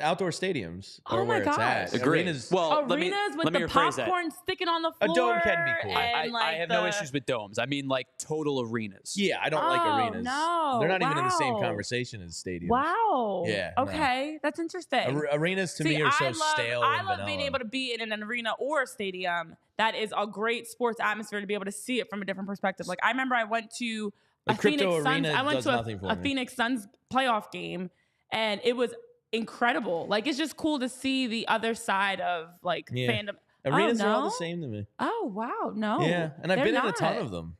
outdoor stadiums.
Oh my gosh.
Agreed.
Arenas with the popcorn sticking on the floor.
A dome can be cool.
I have no issues with domes. I mean, like total arenas.
Yeah, I don't like arenas.
No.
They're not even in the same conversation as stadiums.
Wow.
Yeah.
Okay, that's interesting.
Arenas to me are so stale and vanilla.
I love being able to be in an arena or a stadium. That is a great sports atmosphere to be able to see it from a different perspective. Like I remember I went to a Phoenix Suns playoff game. And it was incredible. Like, it's just cool to see the other side of, like, fandom.
Arenas are all the same to me.
Oh, wow. No.
Yeah. And I've been in a ton of them.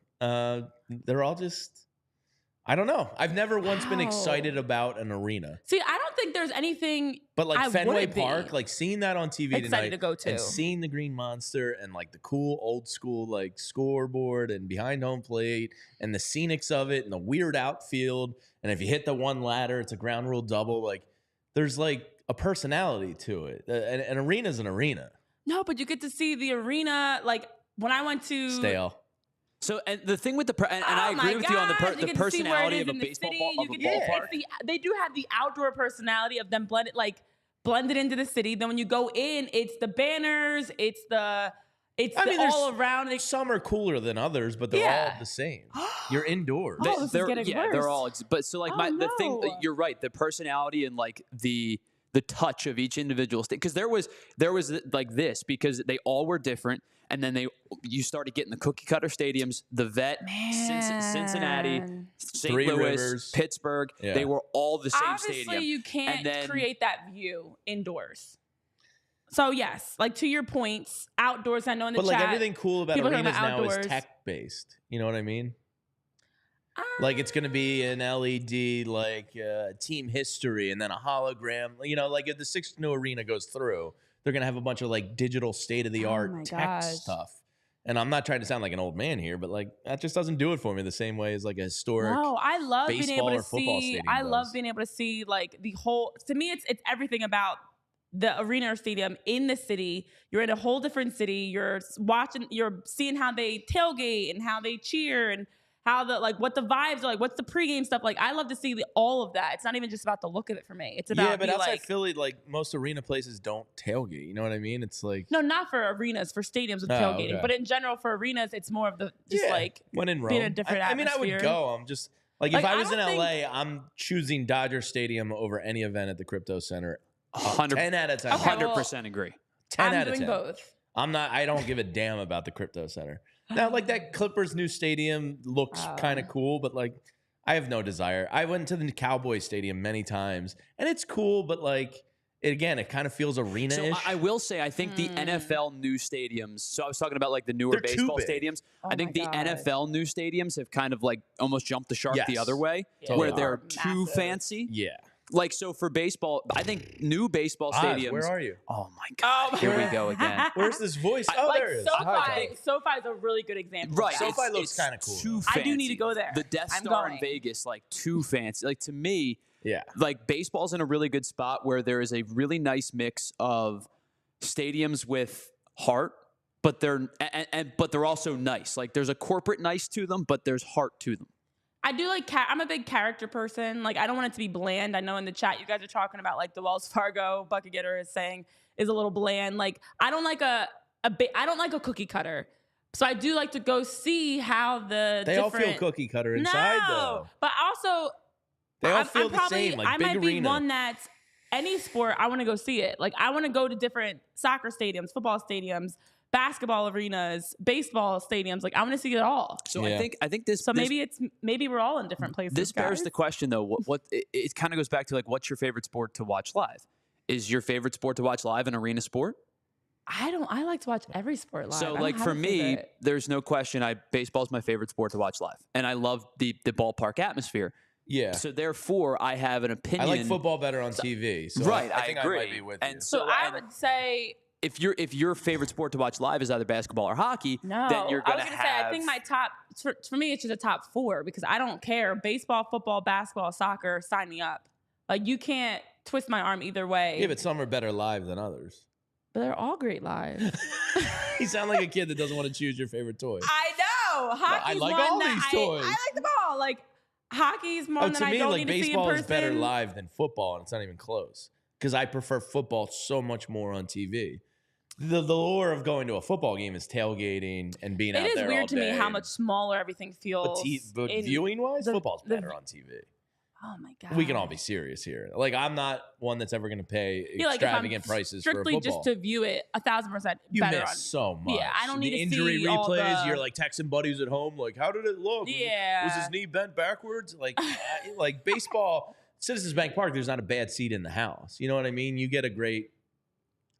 They're all just, I don't know. I've never once been excited about an arena.
See, I don't think there's anything.
But, like, Fenway Park, like, seeing that on TV tonight.
To go to.
And seeing the Green Monster and, like, the cool old school, like, scoreboard and behind home plate and the scenics of it and the weird outfield. And if you hit the one ladder, it's a ground rule double. Like, there's like a personality to it. An arena's an arena.
No, but you get to see the arena. Like when I went to
stale.
So, and the thing with the and I agree with you on the personality of a baseball ballpark.
They do have the outdoor personality of them blended into the city. Then when you go in, it's the banners, it's all around.
Some are cooler than others, but they're all the same. You're indoors.
This is getting worse.
They're all. But so like the thing, you're right. The personality and like the touch of each individual state. Because there was like this because they all were different, and then you started getting the cookie cutter stadiums, the Vet, Cincinnati, St. Louis, Rivers. Pittsburgh. Yeah. They were all the same stadium.
Obviously, you can't create that view indoors. So yes, like to your points, outdoors. I know in the chat,
but like everything cool about arenas now is tech based. You know what I mean? Like it's going to be an LED, like team history, and then a hologram. You know, like if the sixth new arena goes through, they're going to have a bunch of like digital state of the art tech stuff. And I'm not trying to sound like an old man here, but like that just doesn't do it for me the same way as like a historic.
No, I love being able to see. I love
does.
being able to see like the whole. To me, it's everything about the arena or stadium in the city. You're in a whole different city. You're seeing how they tailgate and how they cheer and how the like what the vibes are like, what's the pregame stuff like. I love to see all of that. It's not even just about the look of it for me. It's about
but outside Philly, like most arena places don't tailgate. You know what I mean? It's like
no, not for arenas, for stadiums with tailgating,
okay.
but in general for arenas, it's more of the just like
when in Rome,
being a different
I mean,
atmosphere.
I would go. I'm just like if I was in LA, I'm choosing Dodger Stadium over any event at the Crypto Center.
10
out of 10.
100% agree.
10 out of 10.
I'm doing both.
I don't give a damn about the Crypto Center. Now, like that Clippers new stadium looks kind of cool, but like I have no desire. I went to the Cowboys Stadium many times, and it's cool, but like it kind of feels arena-ish.
So I will say, I think the NFL new stadiums. So I was talking about like the newer baseball stadiums. I think the NFL new stadiums have kind of like almost jumped the shark the other way, where they're too fancy.
Yeah.
Like, so for baseball, I think new baseball stadiums.
Where are you?
Oh, my God. Here we go again.
Where's this voice?
Like
there it is.
SoFi is a really good example.
Right.
SoFi looks kind of cool.
Too fancy.
I do need to go there.
The Death Star in Vegas, like, too fancy. Like, to me, like, baseball's in a really good spot where there is a really nice mix of stadiums with heart, but they're also nice. Like, there's a corporate nice to them, but there's heart to them.
I do like, I'm a big character person. Like, I don't want it to be bland. I know in the chat you guys are talking about, like, the Wells Fargo bucket getter is saying is a little bland. Like, I don't like I don't like a cookie cutter. So I do like to go see how
They all feel cookie cutter inside, though.
But also,
they all feel the same, like big
arena. I might be one that's any sport, I want to go see it. Like, I want to go to different soccer stadiums, football stadiums, basketball arenas, baseball stadiums. Like, I want to see it all.
So I think this.
So maybe we're all in different places.
This bears the question though. What it kind of goes back to, like, what's your favorite sport to watch live? Is your favorite sport to watch live an arena sport?
I like to watch every sport live.
So like for me, there's no question. Baseball's my favorite sport to watch live, and I love the ballpark atmosphere.
Yeah.
So therefore, I have an opinion.
I like football better on TV. So
right.
I think
agree.
I might be with you.
And so I would say,
if your favorite sport to watch live is either basketball or hockey, then you're gonna have.
Say, I think my top for me it's just a top 4 because I don't care. Baseball, football, basketball, soccer, sign me up. Like, you can't twist my arm either way.
Yeah, but some are better live than others.
But they're all great live.
You sound like a kid that doesn't want to choose your favorite toy.
I know. Hockey's
I like
one
all
that
these toys.
I like them all. Like, hockey's one that I don't need to see in
baseball
person.
is better live than football, and it's not even close. Because I prefer football so much more on TV. The lure of going to a football game is tailgating and being out there all day.
It is weird to me how much smaller everything feels.
But viewing-wise, football's better on TV.
Oh, my God.
We can all be serious here. Like, I'm not one that's ever going to pay extravagant prices for a football.
Strictly just to view it, 1,000%
you
better.
miss so much.
Yeah, I don't need
the
to
injury
see
replays.
all
You're like texting buddies at home, like, how did it look?
Yeah.
Was his knee bent backwards? Like, like baseball, Citizens Bank Park, there's not a bad seat in the house. You know what I mean? You get a great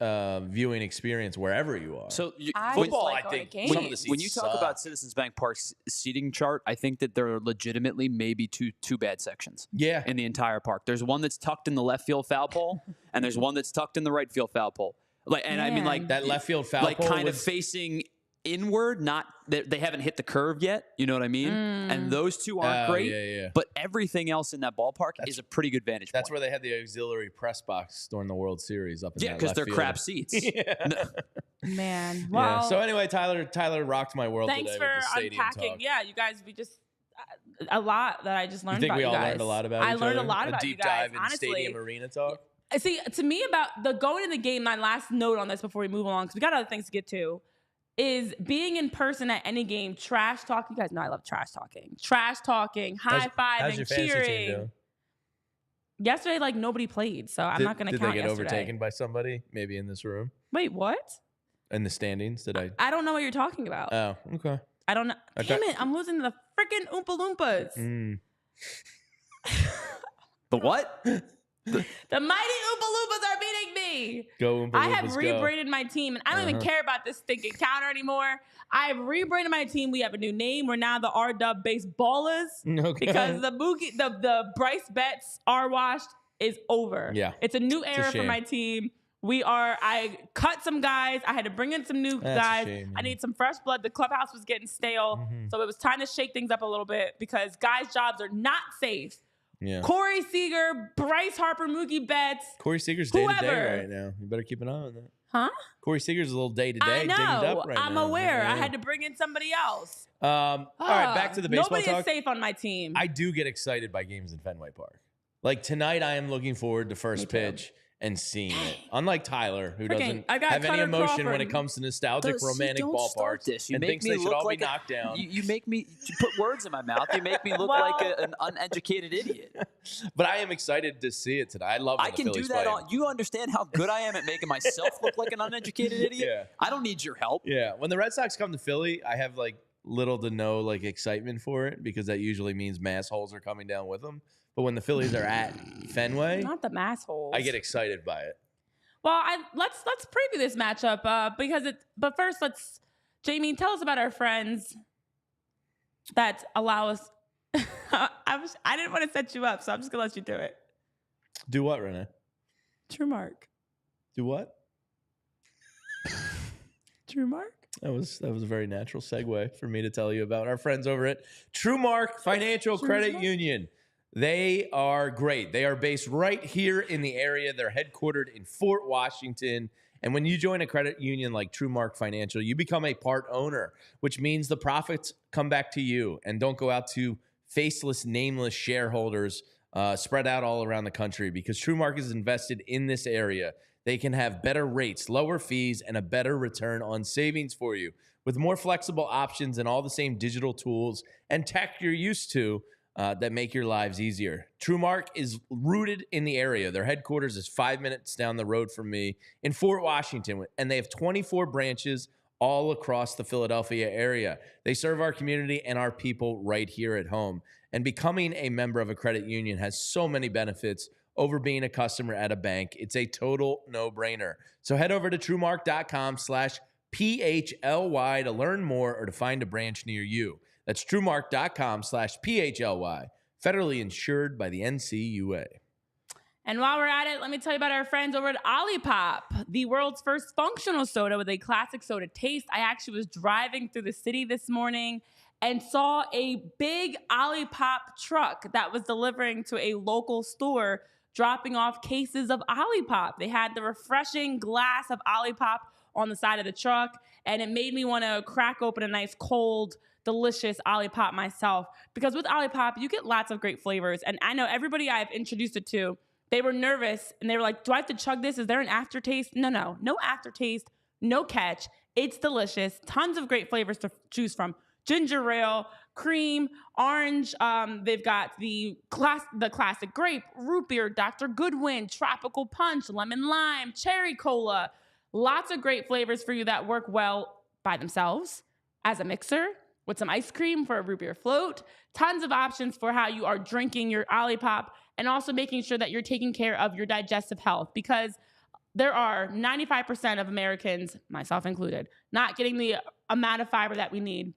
viewing experience wherever you are.
So
football, I think, some of the seats
when you talk about Citizens Bank Park's seating chart, I think that there are legitimately maybe two bad sections.
Yeah.
In the entire park, there's one that's tucked in the left field foul pole, and there's one that's tucked in the right field foul pole. Like, and I mean, like
that left field foul
like
pole,
kind of facing inward, not they haven't hit the curve yet. You know what I mean? And those two aren't great.
Yeah.
But everything else in that ballpark is a pretty good vantage point.
That's where they had the auxiliary press box during the World Series up in that
because they're
field.
crap seats.
Man. Well,
So anyway, Tyler rocked my world
thanks
today
for
with the stadium
unpacking.
talk.
Yeah, you guys, we just a lot that I just learned about you guys.
You think we all learned a lot about
I
each
learned
other?
a lot about you guys.
A deep dive in
honestly.
stadium arena talk?
See, to me about the going to the game, my last note on this before we move along, because we got other things to get to, is being in person at any game, trash talking. You guys know I love trash talking. Trash talking, high-fiving,
how's your fantasy
cheering.
team doing?
Yesterday, like, nobody played, so I'm not going to count
yesterday. Did they get
yesterday.
overtaken by somebody, maybe in this room?
Wait, what?
In the standings?
I don't know what you're talking about.
Oh, okay.
I don't know. Damn it, I'm losing to the freaking Oompa Loompas.
The what?
The mighty Oompa Loompas are beating me.
Go Oompa Loompas,
I have rebranded my team, and I don't even care about this stinking counter anymore. I have rebranded my team. We have a new name. We're now the R-Dub Baseballers because the Bryce Betts R washed is over.
Yeah,
it's a new era for my team. I cut some guys. I had to bring in some new guys.
Shame,
I need some fresh blood. The clubhouse was getting stale, so it was time to shake things up a little bit because guys' jobs are not safe.
Yeah.
Corey Seager, Bryce Harper, Mookie Betts.
Corey Seager's day-to-day right now. You better keep an eye on that.
Huh?
Corey Seager's a little day-to-day.
I know.
Dinged up right
I'm
now.
aware. I had to bring in somebody else.
All right, back to the baseball
Nobody
talk.
is safe on my team.
I do get excited by games in Fenway Park. Like tonight, I am looking forward to first pitch and seeing it. Unlike Tyler, who doesn't have any emotion when it comes to nostalgic, romantic ballparks and thinks they should all be knocked down.
You make me put words in my mouth. You make me look like an uneducated idiot.
But I am excited to see it today. I love when
I
the
can
Phillies
do that.
play.
You understand how good I am at making myself look like an uneducated idiot?
Yeah.
I don't need your help.
Yeah. When the Red Sox come to Philly, I have like little to no like excitement for it because that usually means mass holes are coming down with them. But when the Phillies are at Fenway,
not the mass holes,
I get excited by it.
Well, let's preview this matchup But first, Jamie, tell us about our friends that allow us. I didn't want to set you up, so I'm just gonna let you do it.
Do what, Renee?
TrueMark.
Do what?
TrueMark.
That was a very natural segue for me to tell you about our friends over at TrueMark Financial Credit Union. They are great. They are based right here in the area. They're headquartered in Fort Washington. And when you join a credit union like TrueMark Financial, you become a part owner, which means the profits come back to you and don't go out to faceless, nameless shareholders spread out all around the country because TrueMark is invested in this area. They can have better rates, lower fees, and a better return on savings for you. With more flexible options and all the same digital tools and tech you're used to, that make your lives easier. TrueMark is rooted in the area. Their headquarters is 5 minutes down the road from me in Fort Washington, and they have 24 branches all across the Philadelphia area. They serve our community and our people right here at home. And becoming a member of a credit union has so many benefits over being a customer at a bank. It's a total no-brainer. So head over to TrueMark.com/PHLY to learn more or to find a branch near you. That's TrueMark.com/PHLY, federally insured by the NCUA.
And while we're at it, let me tell you about our friends over at Olipop, the world's first functional soda with a classic soda taste. I actually was driving through the city this morning and saw a big Olipop truck that was delivering to a local store, dropping off cases of Olipop. They had the refreshing glass of Olipop on the side of the truck, and it made me want to crack open a nice cold, delicious Olipop myself, because with Olipop, you get lots of great flavors. And I know everybody I've introduced it to, they were nervous and they were like, do I have to chug this? Is there an aftertaste? No aftertaste, no catch. It's delicious. Tons of great flavors to choose from. Ginger ale, cream, orange. They've got the classic grape, root beer, Dr. Goodwin, tropical punch, lemon lime, cherry cola. Lots of great flavors for you that work well by themselves, as a mixer, with some ice cream for a root beer float. Tons of options for how you are drinking your Olipop, and also making sure that you're taking care of your digestive health, because there are 95% of Americans, myself included, not getting the amount of fiber that we need.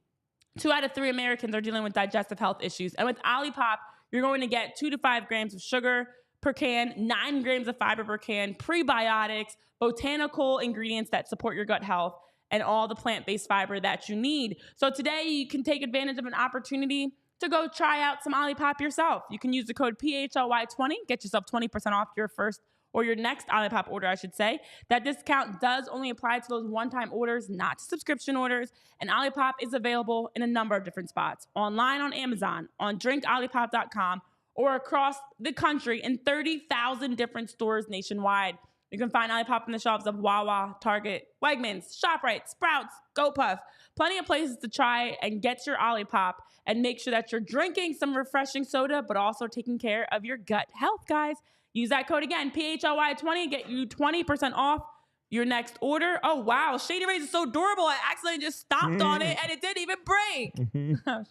2 out of 3 Americans are dealing with digestive health issues. And with Olipop, you're going to get 2 to 5 grams of sugar per can, 9 grams of fiber per can, prebiotics, botanical ingredients that support your gut health, and all the plant-based fiber that you need. So today you can take advantage of an opportunity to go try out some Olipop yourself. You can use the code PHLY20, get yourself 20% off your first or your next Olipop order, I should say. That discount does only apply to those one-time orders, not to subscription orders. And Olipop is available in a number of different spots. Online on Amazon, on drinkolipop.com, or across the country in 30,000 different stores nationwide. You can find Olipop in the shelves of Wawa, Target, Wegmans, ShopRite, Sprouts, GoPuff. Plenty of places to try and get your Olipop and make sure that you're drinking some refreshing soda, but also taking care of your gut health, guys. Use that code again, PHLY20, get you 20% off your next order. Oh, wow. Shady Rays is so durable. I accidentally just stomped on it and it didn't even break.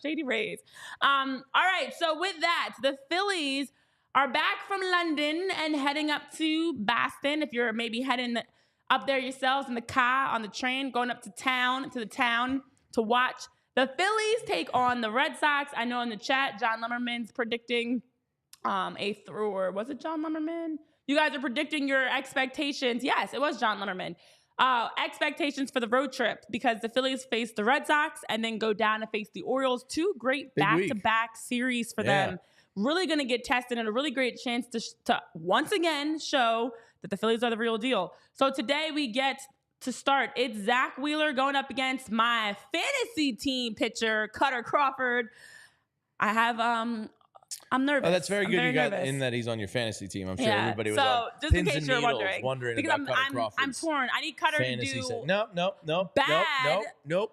Shady Rays. All right. So with that, the Phillies are back from London and heading up to Boston. If you're maybe heading up there yourselves in the car, on the train, going up to the town to watch the Phillies take on the Red Sox. I know in the chat, John Lemmerman's predicting or was it John Lemmerman? You guys are predicting your expectations. Yes, it was John Lemmerman. Expectations for the road trip, because the Phillies face the Red Sox and then go down and face the Orioles. 2 great back-to-back series for them. Really going to get tested, and a really great chance to once again show that the Phillies are the real deal. So today we get to start, it's Zack Wheeler going up against my fantasy team pitcher, Cutter Crawford. I'm nervous.
Oh, that's very good. You got
nervous.
in that he's on your fantasy team. I'm sure everybody was
on
just
in
pins
case
and
you're
needles wondering
because
about Cutter Crawford's
I'm torn. I need Cutter to do
Nope,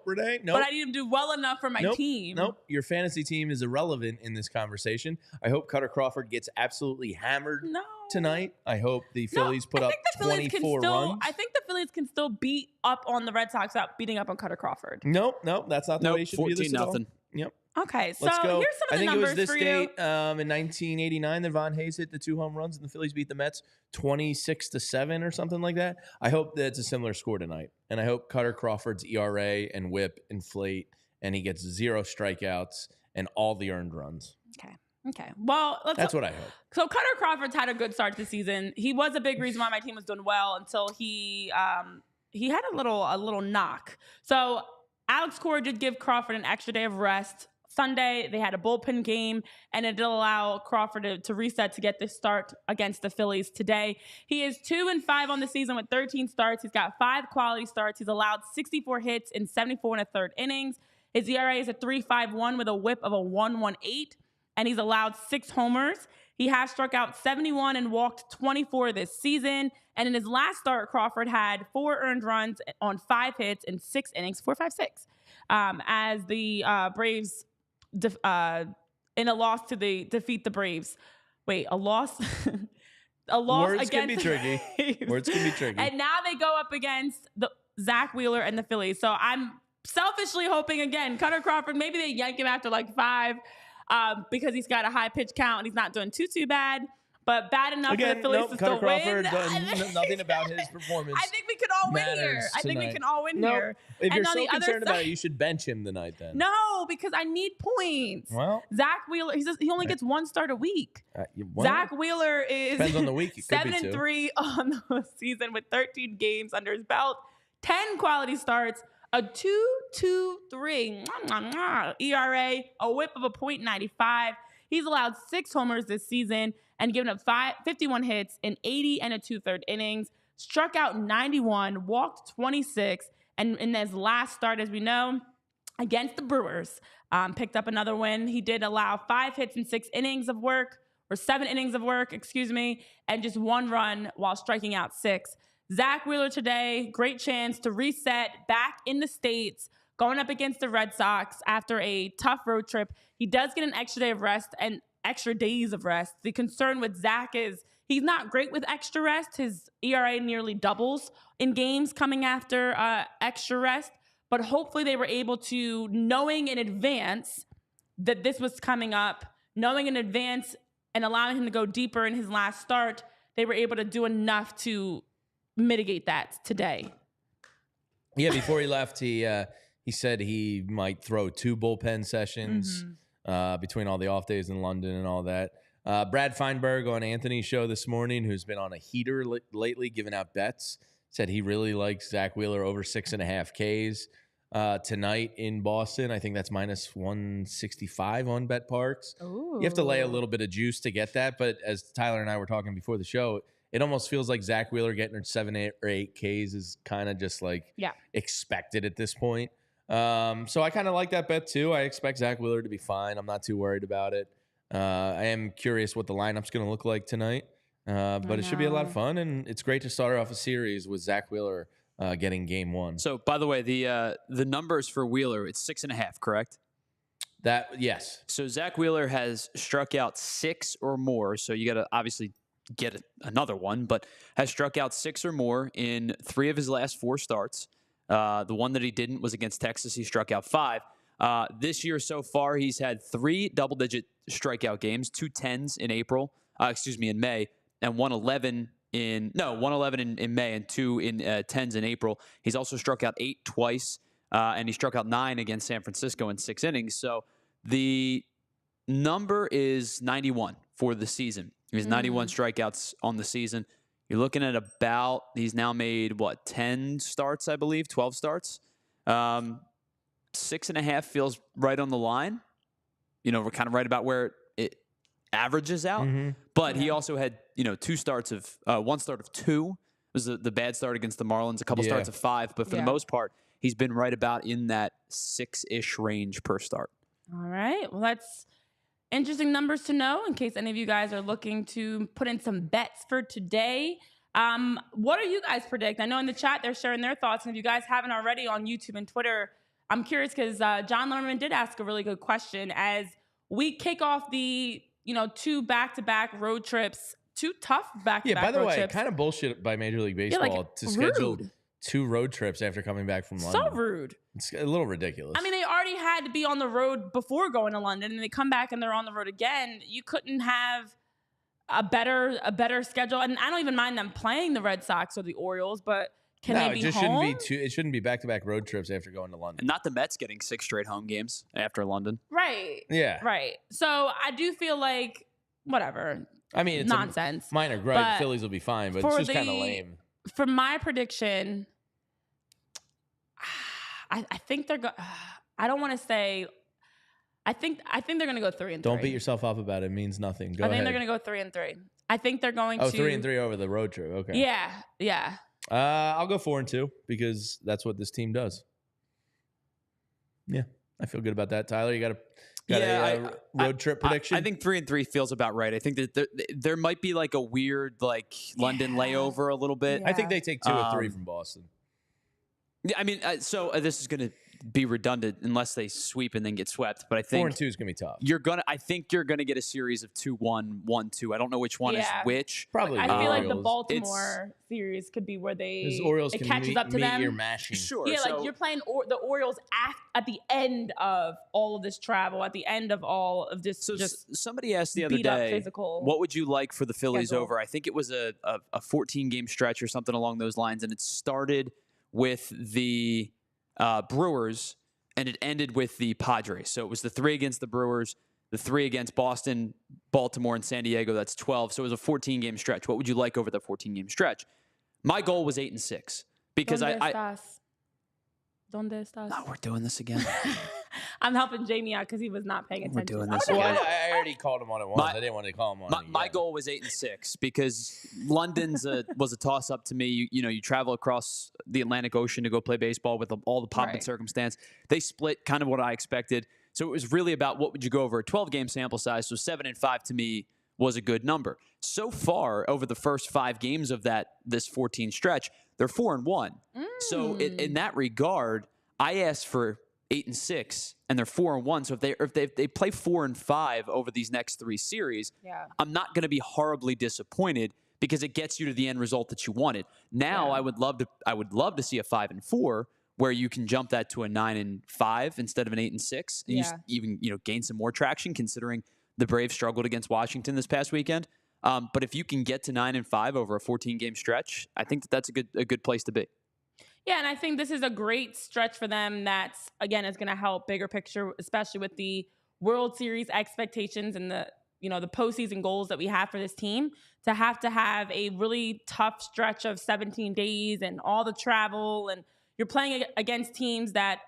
Renee, nope.
but I need him to do well enough for my team.
Nope, your fantasy team is irrelevant in this conversation. I hope Cutter Crawford gets absolutely hammered tonight. I hope the Phillies put up 24 runs.
I think the Phillies can still beat up on the Red Sox without beating up on Cutter Crawford.
Nope, that's not the way you should view this at all.
14-0.
Yep.
Okay, so
Let's go.
here's some of the numbers
for you. I think it was this date in 1989 that Von Hayes hit the 2 home runs and the Phillies beat the Mets 26-7 or something like that. I hope that it's a similar score tonight. And I hope Cutter Crawford's ERA and WHIP inflate and he gets 0 strikeouts and all the earned runs.
Okay. Well,
that's what I hope.
So Cutter Crawford's had a good start to the season. He was a big reason why my team was doing well until he had a little knock. So Alex Cora did give Crawford an extra day of rest. Sunday, they had a bullpen game, and it did allow Crawford to reset to get this start against the Phillies today. He is 2-5 on the season with 13 starts. He's got 5 quality starts. He's allowed 64 hits in 74 1/3 innings. His ERA is a 3.51 with a WHIP of a 1.18, and he's allowed 6 homers. He has struck out 71 and walked 24 this season. And in his last start, Crawford had 4 earned runs on 5 hits in 6 innings, 4.56, as the Braves in a loss to defeat the Braves. Wait, a loss? A loss
Words
against
can be tricky. Words can be tricky.
And now they go up against the Zack Wheeler and the Phillies. So I'm selfishly hoping, again, Cutter Crawford, maybe they yank him after like 5 because he's got a high pitch count and he's not doing too bad. But bad enough for the Phillies to still win.
Nothing about his performance.
I think we could all win here. I think we can all win here.
If you're so concerned about it, you should bench him tonight then.
No, because I need points.
Well,
Zack Wheeler, he only gets 1 start a week. Zack Wheeler is
depends on the week.
7-3 on the season with 13 games under his belt, 10 quality starts, a 2.23 ERA, a WHIP of a .95. He's allowed 6 homers this season and given up 51 hits in 80 and 2/3 innings, struck out 91, walked 26, and in his last start, as we know, against the Brewers, picked up another win. He did allow 5 hits in 7 innings of work, and just 1 run while striking out 6. Zack Wheeler today, great chance to reset back in the States, going up against the Red Sox after a tough road trip. He does get an extra day of rest and extra days of rest. The concern with Zack is he's not great with extra rest. His ERA nearly doubles in games coming after extra rest, but hopefully they were able to, knowing in advance that this was coming up, knowing in advance and allowing him to go deeper in his last start, they were able to do enough to mitigate that today.
Yeah, before he left, he said he might throw 2 bullpen sessions between all the off days in London and all that. Brad Feinberg on Anthony's show this morning, who's been on a heater lately, giving out bets, said he really likes Zack Wheeler over 6.5 Ks tonight in Boston. I think that's -165 on Bet Parks.
Ooh.
You have to lay a little bit of juice to get that, but as Tyler and I were talking before the show, it almost feels like Zack Wheeler getting 7 or 8 Ks is kind of just like expected at this point. So I kind of like that bet too. I expect Zack Wheeler to be fine. I'm not too worried about it. I am curious what the lineup's going to look like tonight, but it should be a lot of fun, and it's great to start off a series with Zack Wheeler getting game 1.
So, by the way, the numbers for Wheeler, it's 6.5, correct?
Yes.
So Zack Wheeler has struck out 6 or more. So you got to obviously get another one, but has struck out 6 or more in 3 of his last 4 starts. The one that he didn't was against Texas. He struck out 5. This year so far, he's had 3 double-digit strikeout games, 2 10s in in May, and 111 in May and 2 in 10s in April. He's also struck out 8 twice, and he struck out 9 against San Francisco in 6 innings. So the number is 91 for the season. He has 91 strikeouts on the season. You're looking at he's now made, 10 starts, I believe, 12 starts. 6.5 feels right on the line. We're kind of right about where it averages out. But he also had, 1 start of 2 was the bad start against the Marlins, a couple starts of 5, but for the most part, he's been right about in that 6-ish range per start.
All right. Well, that's interesting numbers to know in case any of you guys are looking to put in some bets for today. What do you guys predict? I know in the chat they're sharing their thoughts, and if you guys haven't already on YouTube and Twitter, I'm curious because John Lerman did ask a really good question as we kick off the 2 back-to-back road trips, 2 tough back-to-back
by the
road
way,
trips.
kind of bullshit by Major League Baseball to schedule
rude.
2 road trips after coming back from London.
So rude.
It's a little ridiculous.
I mean, they already had to be on the road before going to London, and they come back and they're on the road again. You couldn't have a better schedule. And I don't even mind them playing the Red Sox or the Orioles, but can they be home?
It shouldn't be back-to-back road trips after going to London.
And not the Mets getting 6 straight home games after London.
Right.
Yeah.
Right. So I do feel like whatever.
I mean, it's
nonsense.
A minor gripe. Phillies will be fine, but it's just kind of lame.
For my prediction, I think they're going. I don't want to say. I think they're going to go 3-3.
Don't beat yourself up about it. It means nothing. Go ahead.
I think they're going to go 3-3. I think they're going to
3-3 over the road trip. Okay.
Yeah. Yeah.
I'll go 4-2 because that's what this team does. Yeah, I feel good about that. Tyler, you got a road trip prediction?
I think 3-3 feels about right. I think that there might be like a weird London layover a little bit.
Yeah. I think they take 2 or 3 from Boston.
Yeah, I mean, so this is going to be redundant unless they sweep and then get swept. But I think
4-2 is gonna be tough.
I think you're gonna get a series of 2-1, 1-2. I don't know which one is which.
Probably.
I feel like the Baltimore series could be where it catches up to them.
Your mashing.
Sure.
Yeah, like you're playing the Orioles at the end of all of this travel, at the end of all of this.
So
just
somebody asked the other day, what would you like for the Phillies over? I think it was a 14-game stretch or something along those lines, and it started with the Brewers, and it ended with the Padres. So it was the 3 against the Brewers, the 3 against Boston, Baltimore, and San Diego. That's 12. So it was a 14-game stretch. What would you like over the 14-game stretch? My goal was 8-6 because
¿Dónde estás?
No, we're doing this again.
I'm helping Jamie out because he was not paying attention.
We're doing this
Well,
again.
I already called him on it once. I didn't want to call him on it.
My goal was 8-6 because London's was a toss-up to me. You travel across the Atlantic Ocean to go play baseball with all the pomp and circumstance. They split kind of what I expected. So it was really about what would you go over a 12-game sample size. So 7-5 to me was a good number. So far, over the first 5 games of this 14 stretch, they're 4-1. So in that regard, I asked for 8-6, and they're 4-1. So if they play 4-5 over these next 3 series, I'm not going to be horribly disappointed because it gets you to the end result that you wanted. Now I would love to see a 5-4 where you can jump that to a 9-5 instead of an 8-6, and you even gain some more traction considering the Braves struggled against Washington this past weekend. But if you can get to 9-5 over a 14-game stretch, I think that's a good place to be.
Yeah, and I think this is a great stretch for them that's, again, is going to help bigger picture, especially with the World Series expectations and the postseason goals that we have for this team, to have a really tough stretch of 17 days and all the travel, and you're playing against teams that,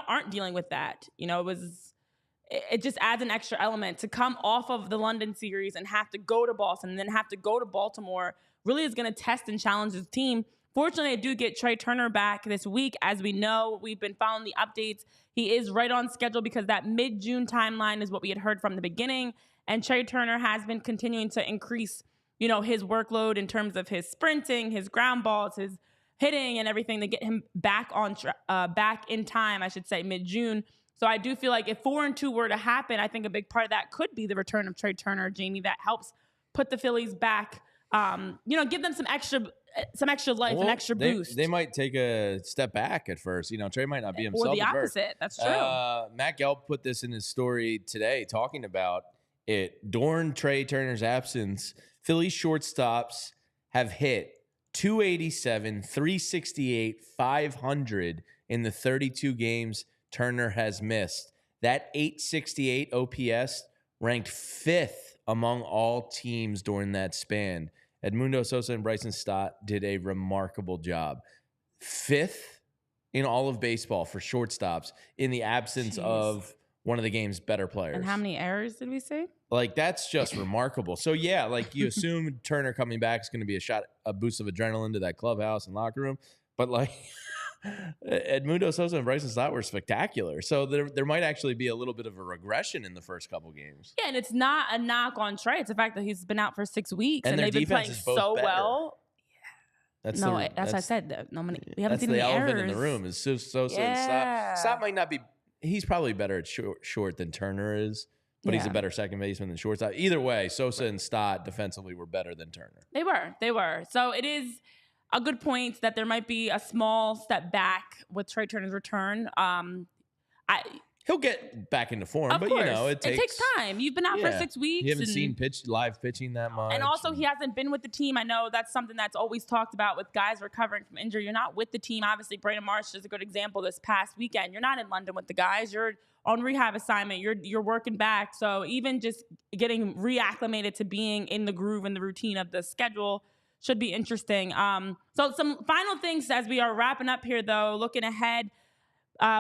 aren't dealing with that. It just adds an extra element to come off of the London series and have to go to Boston and then have to go to Baltimore. Really is going to test and challenge the team. Fortunately, I do get Trey Turner back this week. As we know, we've been following the updates. He is right on schedule because that mid-June timeline is what we had heard from the beginning. And Trey Turner has been continuing to increase, his workload in terms of his sprinting, his ground balls, his hitting, and everything to get him back back in time, I should say, mid-June. So I do feel like if 4-2 were to happen, I think a big part of that could be the return of Trey Turner, Jamie, that helps put the Phillies back, give them some extra life, an extra boost.
They might take a step back at first. Trey might not be himself.
Or the opposite. That's true.
Matt Gelb put this in his story today, talking about it. During Trey Turner's absence, Phillies shortstops have hit 287, 368, 500 in the 32 games Turner has missed. That 868 OPS ranked 5th among all teams during that span. Edmundo Sosa and Bryson Stott did a remarkable job. 5th in all of baseball for shortstops in the absence of one of the game's better players.
And how many errors did we see?
Like, that's just remarkable. So, yeah, like, you assume Turner coming back is going to be a boost of adrenaline to that clubhouse and locker room. But, like, Edmundo Sosa and Bryson Stott were spectacular. So there might actually be a little bit of a regression in the first couple games.
Yeah, and it's not a knock on Trey. It's the fact that he's been out for 6 weeks and
their
they've been playing
defense is both
so
better.
well.
That's
what I said. We haven't seen
the
any
elephant
errors
in the room is Sosa and Stott. Stott might not be. He's probably better at short than Turner is, but he's a better second baseman than shortstop. Either way, Sosa and Stott defensively were better than Turner.
They were. So it is a good point that there might be a small step back with Trey Turner's return.
He'll get back into form,
of
but
course.
It takes
time. You've been out for 6 weeks.
You haven't seen live pitching that much.
And also, he hasn't been with the team. I know that's something that's always talked about with guys recovering from injury. You're not with the team. Obviously, Brandon Marsh is a good example this past weekend. You're not in London with the guys. You're on rehab assignment. You're working back. So even just getting reacclimated to being in the groove and the routine of the schedule should be interesting. So some final things as we are wrapping up here, though, looking ahead.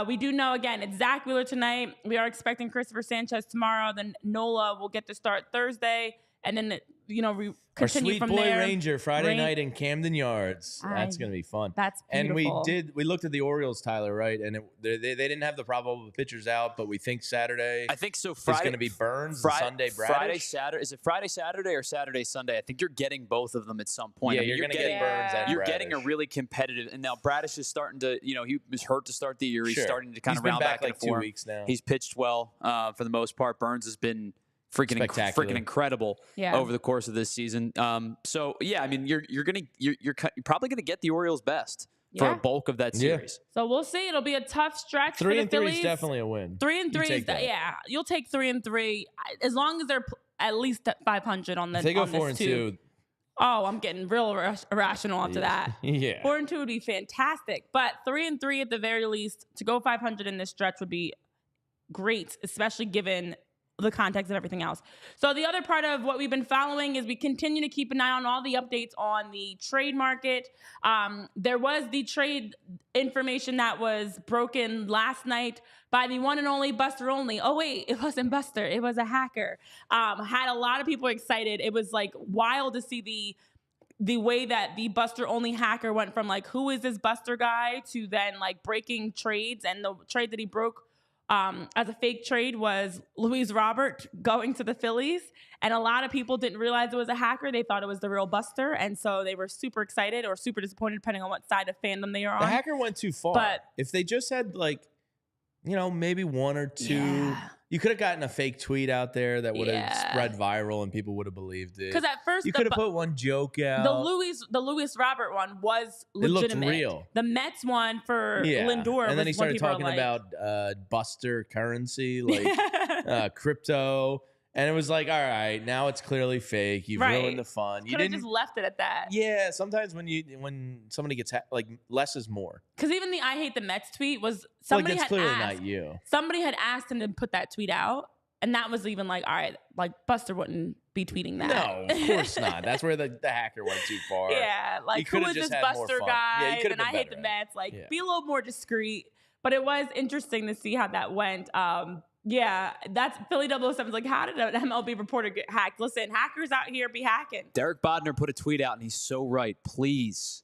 We do know, again, it's Zack Wheeler tonight. We are expecting Christopher Sanchez tomorrow. Then Nola will get to start Thursday. And then, we continue
our
from
sweet boy
there.
Ranger Friday night in Camden Yards. That's going to be fun.
That's beautiful.
And we looked at the Orioles, Tyler, right? And they didn't have the probable pitchers out, but we think Saturday.
I think so.
Friday is going to be Burns and Sunday Bradish.
Friday, Saturday. Is it Friday, Saturday, or Saturday, Sunday? I think you're getting both of them at some point.
Yeah, you're going to get Burns and
You're
Bradish.
getting a really competitive. And now Bradish is starting to, he was hurt to start the year. He's starting to kind of round back
like
into form.
2 weeks now.
He's pitched well for the most part. Burns has been freaking incredible over the course of this season. So yeah, I mean, you're probably gonna get the Orioles' best for a bulk of that series.
So we'll see. It'll be a tough stretch.
3
for
and
the
3
Phillies.
is definitely a win.
3 and 3 is you'll take 3 and 3 as long as they're at least at 500 on the.
If they go 4 and 2.
Oh, I'm getting real irrational after that.
Yeah,
4 and 2 would be fantastic, but 3 and 3 at the very least to go 500 in this stretch would be great, especially given the context of everything else. So the other part of what we've been following is we continue to keep an eye on all the updates on the trade market. There was the trade information that was broken last night by the one and only Buster Only. Oh wait, it wasn't Buster, it was a hacker. Had a lot of people excited. It was like wild to see the way that the Buster Only hacker went from like, who is this Buster guy, to then like breaking trades. And the trade that he broke as a fake trade was Luis Robert going to the Phillies. And a lot of people didn't realize it was a hacker. They thought it was the real Buster. And so they were super excited or super disappointed, depending on what side of fandom they are on.
The hacker went too far.
But
if they just had maybe 1 or 2, you could have gotten a fake tweet out there that would have spread viral and people would have believed it.
Because at first
you could have put one joke out.
The Luis Robert one was legitimate.
It looked real.
The Mets one for Lindor,
and then he
was
started talking about Buster currency, like crypto. And it was like, all right, now it's clearly fake. You've ruined the fun.
You could have just left it at that.
Yeah, sometimes when somebody gets less is more.
Because even the "I hate the Mets" tweet was somebody
that's clearly not you.
Somebody had asked him to put that tweet out, and that was even like, all right, like Buster wouldn't be tweeting that.
No, of course not. That's where the hacker went too far.
Yeah, like who is this Buster guy?
Yeah,
and I hate the Mets. Like, be a little more discreet. But it was interesting to see how that went. Yeah, that's Philly 007's like, how did an MLB reporter get hacked? Listen, hackers out here be hacking.
Derek Bodner put a tweet out, and he's so right. Please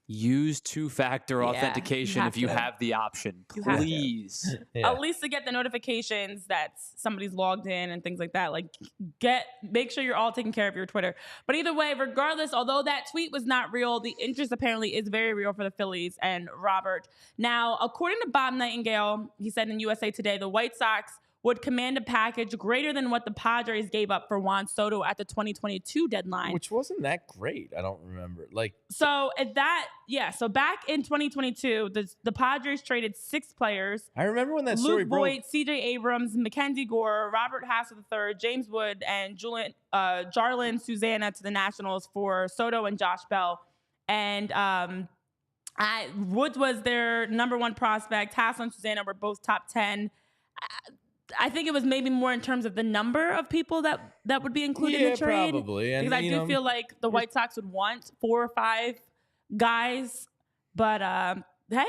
use two-factor authentication if you have the option. Please.
At least to get the notifications that somebody's logged in and things like that. Like, make sure you're all taking care of your Twitter. But either way, regardless, although that tweet was not real, the interest apparently is very real for the Phillies and Robert. Now, according to Bob Nightingale, he said in USA Today, the White Sox would command a package greater than what the Padres gave up for Juan Soto at the 2022 deadline.
Which wasn't that great. I don't remember.
So back in 2022, the Padres traded 6 players.
I remember when that story broke.
Luke Voigt, C.J. Abrams, Mackenzie Gore, Robert Hassel III, James Wood, and Jarlin Susanna to the Nationals for Soto and Josh Bell. And Wood was their number 1 prospect. Hassel and Susanna were both top 10. I think it was maybe more in terms of the number of people that would be included in the trade.
Probably. And,
because I do feel like the White Sox would want 4 or 5 guys. But, hey,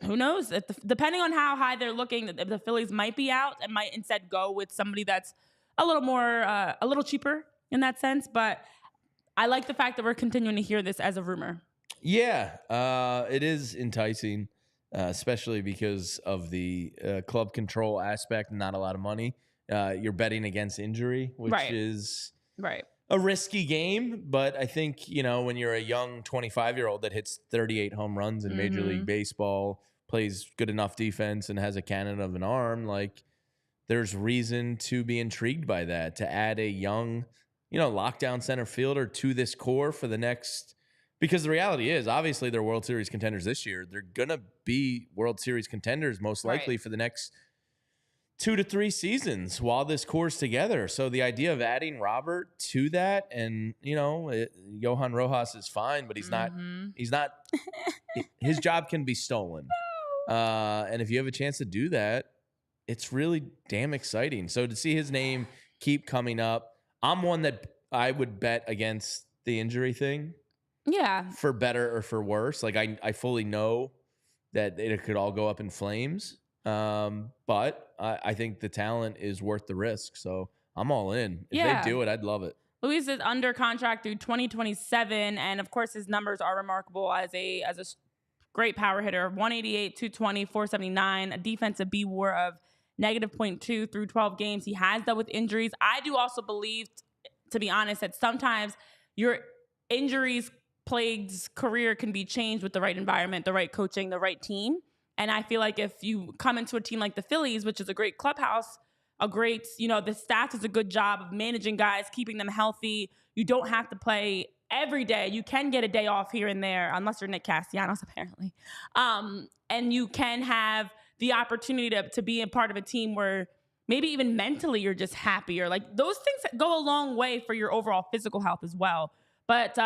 who knows? Depending on how high they're looking, the Phillies might be out and might instead go with somebody that's a little more, a little cheaper in that sense. But I like the fact that we're continuing to hear this as a rumor.
Yeah, it is enticing, especially because of the club control aspect. Not a lot of money. You're betting against injury, which is a risky game. But I think, when you're a young 25-year-old that hits 38 home runs in Major League Baseball, plays good enough defense, and has a cannon of an arm, like there's reason to be intrigued by that, to add a young, lockdown center fielder to this core for the next. Because the reality is, obviously, they're World Series contenders this year. They're going to be World Series contenders most likely for the next 2 to 3 seasons while this core's together. So the idea of adding Robert to that, and, Johan Rojas is fine, but he's not, his job can be stolen. And if you have a chance to do that, it's really damn exciting. So to see his name keep coming up, I'm one that I would bet against the injury thing.
Yeah.
For better or for worse. Like I fully know that it could all go up in flames. But I think the talent is worth the risk. So I'm all in. If they do it, I'd love it.
Luis is under contract through 2027. And of course his numbers are remarkable as a great power hitter. 188, 220, 479, a defensive B WAR of -0.2 through 12 games. He has dealt with injuries. I do also believe, to be honest, that sometimes your injuries plagued career can be changed with the right environment, the right coaching, the right team. And I feel like if you come into a team like the Phillies, which is a great clubhouse, a great, the staff does a good job of managing guys, keeping them healthy. You don't have to play every day. You can get a day off here and there, unless you're Nick Castellanos, apparently. And you can have the opportunity to be a part of a team where maybe even mentally you're just happier. Like those things go a long way for your overall physical health as well. But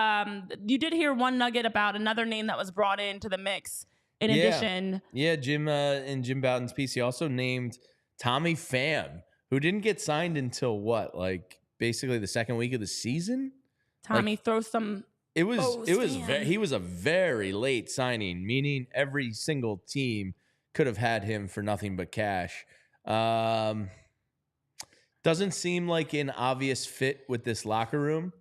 you did hear one nugget about another name that was brought into the mix in addition.
Yeah, Jim in Jim Bowden's piece, he also named Tommy Pham, who didn't get signed until what? Like basically the second week of the season?
Tommy throws some.
He was a very late signing, meaning every single team could have had him for nothing but cash. Doesn't seem like an obvious fit with this locker room.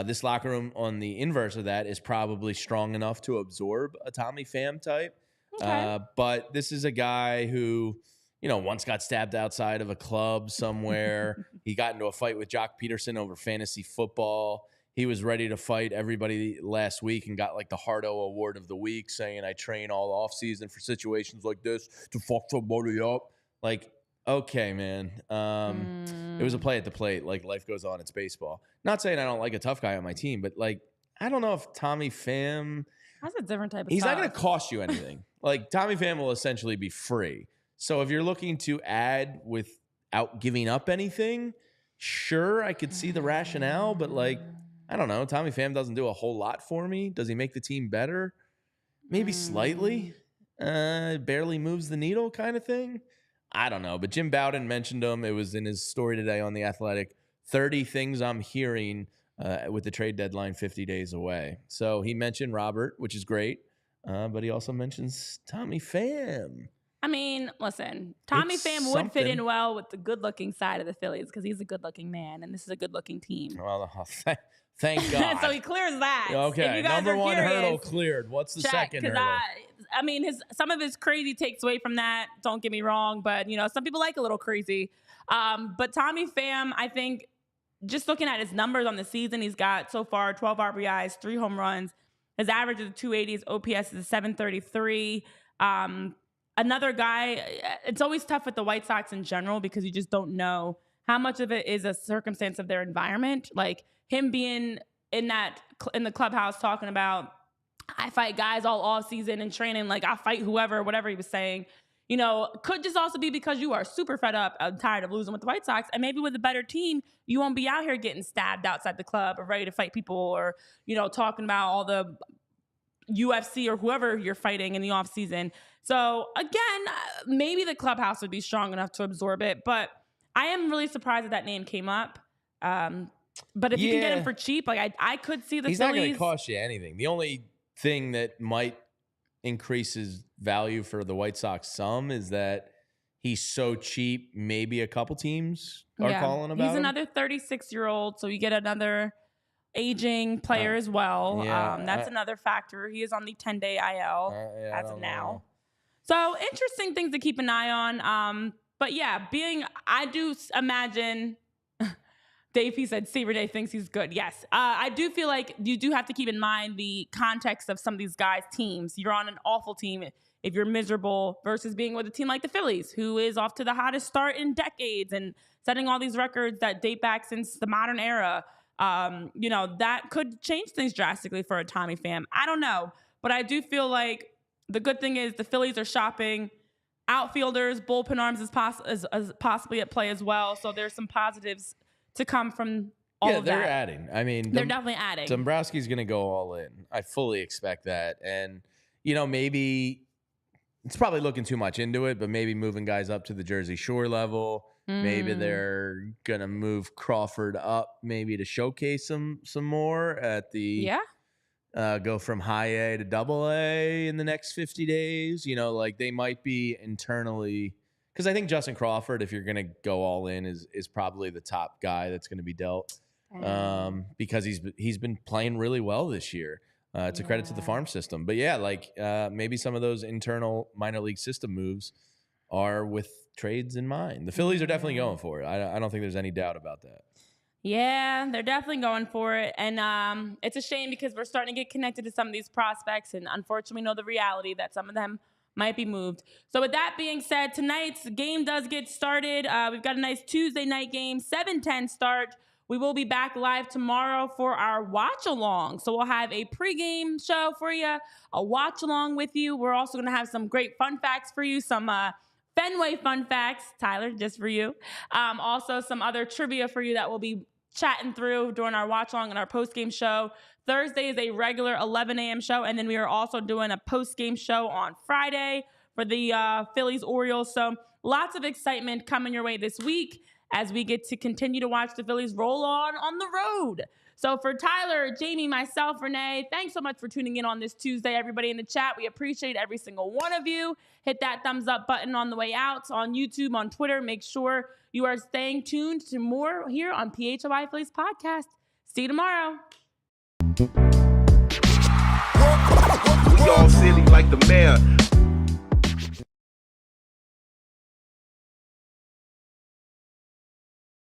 This locker room, on the inverse of that, is probably strong enough to absorb a Tommy Pham type. Okay. But this is a guy who, once got stabbed outside of a club somewhere. He got into a fight with Jock Peterson over fantasy football. He was ready to fight everybody last week and got like the Hardo Award of the week, saying, I train all offseason for situations like this to fuck somebody up. Like, okay, man. It was a play at the plate. Like, life goes on. It's baseball. Not saying I don't like a tough guy on my team, but like, I don't know if Tommy Pham.
That's a different type of
He's
tough.
not going to cost you anything. Like, Tommy Pham will essentially be free. So if you're looking to add without giving up anything, sure, I could see the rationale, but like, I don't know. Tommy Pham doesn't do a whole lot for me. Does he make the team better? Maybe slightly. Barely moves the needle kind of thing. I don't know. But Jim Bowden mentioned him. It was in his story today on The Athletic. 30 things I'm hearing with the trade deadline 50 days away. So he mentioned Robert, which is great. But he also mentions Tommy Pham.
I mean, listen, Tommy Pham would fit in well with the good-looking side of the Phillies because he's a good-looking man, and this is a good-looking team.
Well, thank God.
So he clears that.
Okay, number one hurdle cleared. What's the second hurdle?
I mean, some of his crazy takes away from that. Don't get me wrong, but some people like a little crazy. But Tommy Pham, I think, just looking at his numbers on the season, he's got so far 12 RBIs, 3 home runs. His average is 280. His OPS is 733. Another guy, it's always tough with the White Sox in general because you just don't know how much of it is a circumstance of their environment. Like him being in the clubhouse talking about, I fight guys all off season and training, like I fight whoever, whatever he was saying, could just also be because you are super fed up and tired of losing with the White Sox. And maybe with a better team, you won't be out here getting stabbed outside the club or ready to fight people or, talking about all the UFC or whoever you're fighting in the off season. So again, maybe the clubhouse would be strong enough to absorb it, but I am really surprised that name came up. But if you can get him for cheap, like I could see the Phillies.
He's not going to cost you anything. The only thing that might increases value for the White Sox some is that he's so cheap, maybe a couple teams are calling about him.
He's another 36-year-old, so you get another aging player as well. That's another factor. He is on the 10-day IL as of now. So interesting things to keep an eye on. But yeah, I do imagine Dave, he said, see, Renee thinks he's good. Yes. I do feel like you do have to keep in mind the context of some of these guys' teams. You're on an awful team if you're miserable versus being with a team like the Phillies, who is off to the hottest start in decades and setting all these records that date back since the modern era. That could change things drastically for a Tommy fan. I don't know. But I do feel like the good thing is the Phillies are shopping outfielders, bullpen arms as possibly at play as well. So there's some positives to come from all of that. Yeah,
they're adding. I mean,
they're definitely adding.
Dombrowski's going to go all in. I fully expect that. And, maybe it's probably looking too much into it, but maybe moving guys up to the Jersey Shore level. Maybe they're going to move Crawford up maybe to showcase some more at the go from high A to double A in the next 50 days. They might be internally – because I think Justin Crawford, if you're going to go all in, is probably the top guy that's going to be dealt because he's been playing really well this year. It's a credit to the farm system. But, maybe some of those internal minor league system moves are with trades in mind. The Phillies are definitely going for it. I don't think there's any doubt about that.
Yeah, they're definitely going for it. And it's a shame because we're starting to get connected to some of these prospects. And unfortunately, we know the reality that some of them might be moved. So with that being said, tonight's game does get started. We've got a nice Tuesday night game, 7:10 start. We will be back live tomorrow for our watch along. So we'll have a pregame show for you, a watch along with you. We're also going to have some great fun facts for you, some Fenway fun facts, Tyler, just for you. Also some other trivia for you that we'll be chatting through during our watch along and our post-game show. Thursday is a regular 11 a.m. show, and then we are also doing a post-game show on Friday for the Phillies-Orioles. So lots of excitement coming your way this week as we get to continue to watch the Phillies roll on the road. So for Tyler, Jamie, myself, Renee, thanks so much for tuning in on this Tuesday. Everybody in the chat, we appreciate every single one of you. Hit that thumbs up button on the way out on YouTube, on Twitter. Make sure you are staying tuned to more here on PHLY Phillies Podcast. See you tomorrow.
We all silly like the mayor.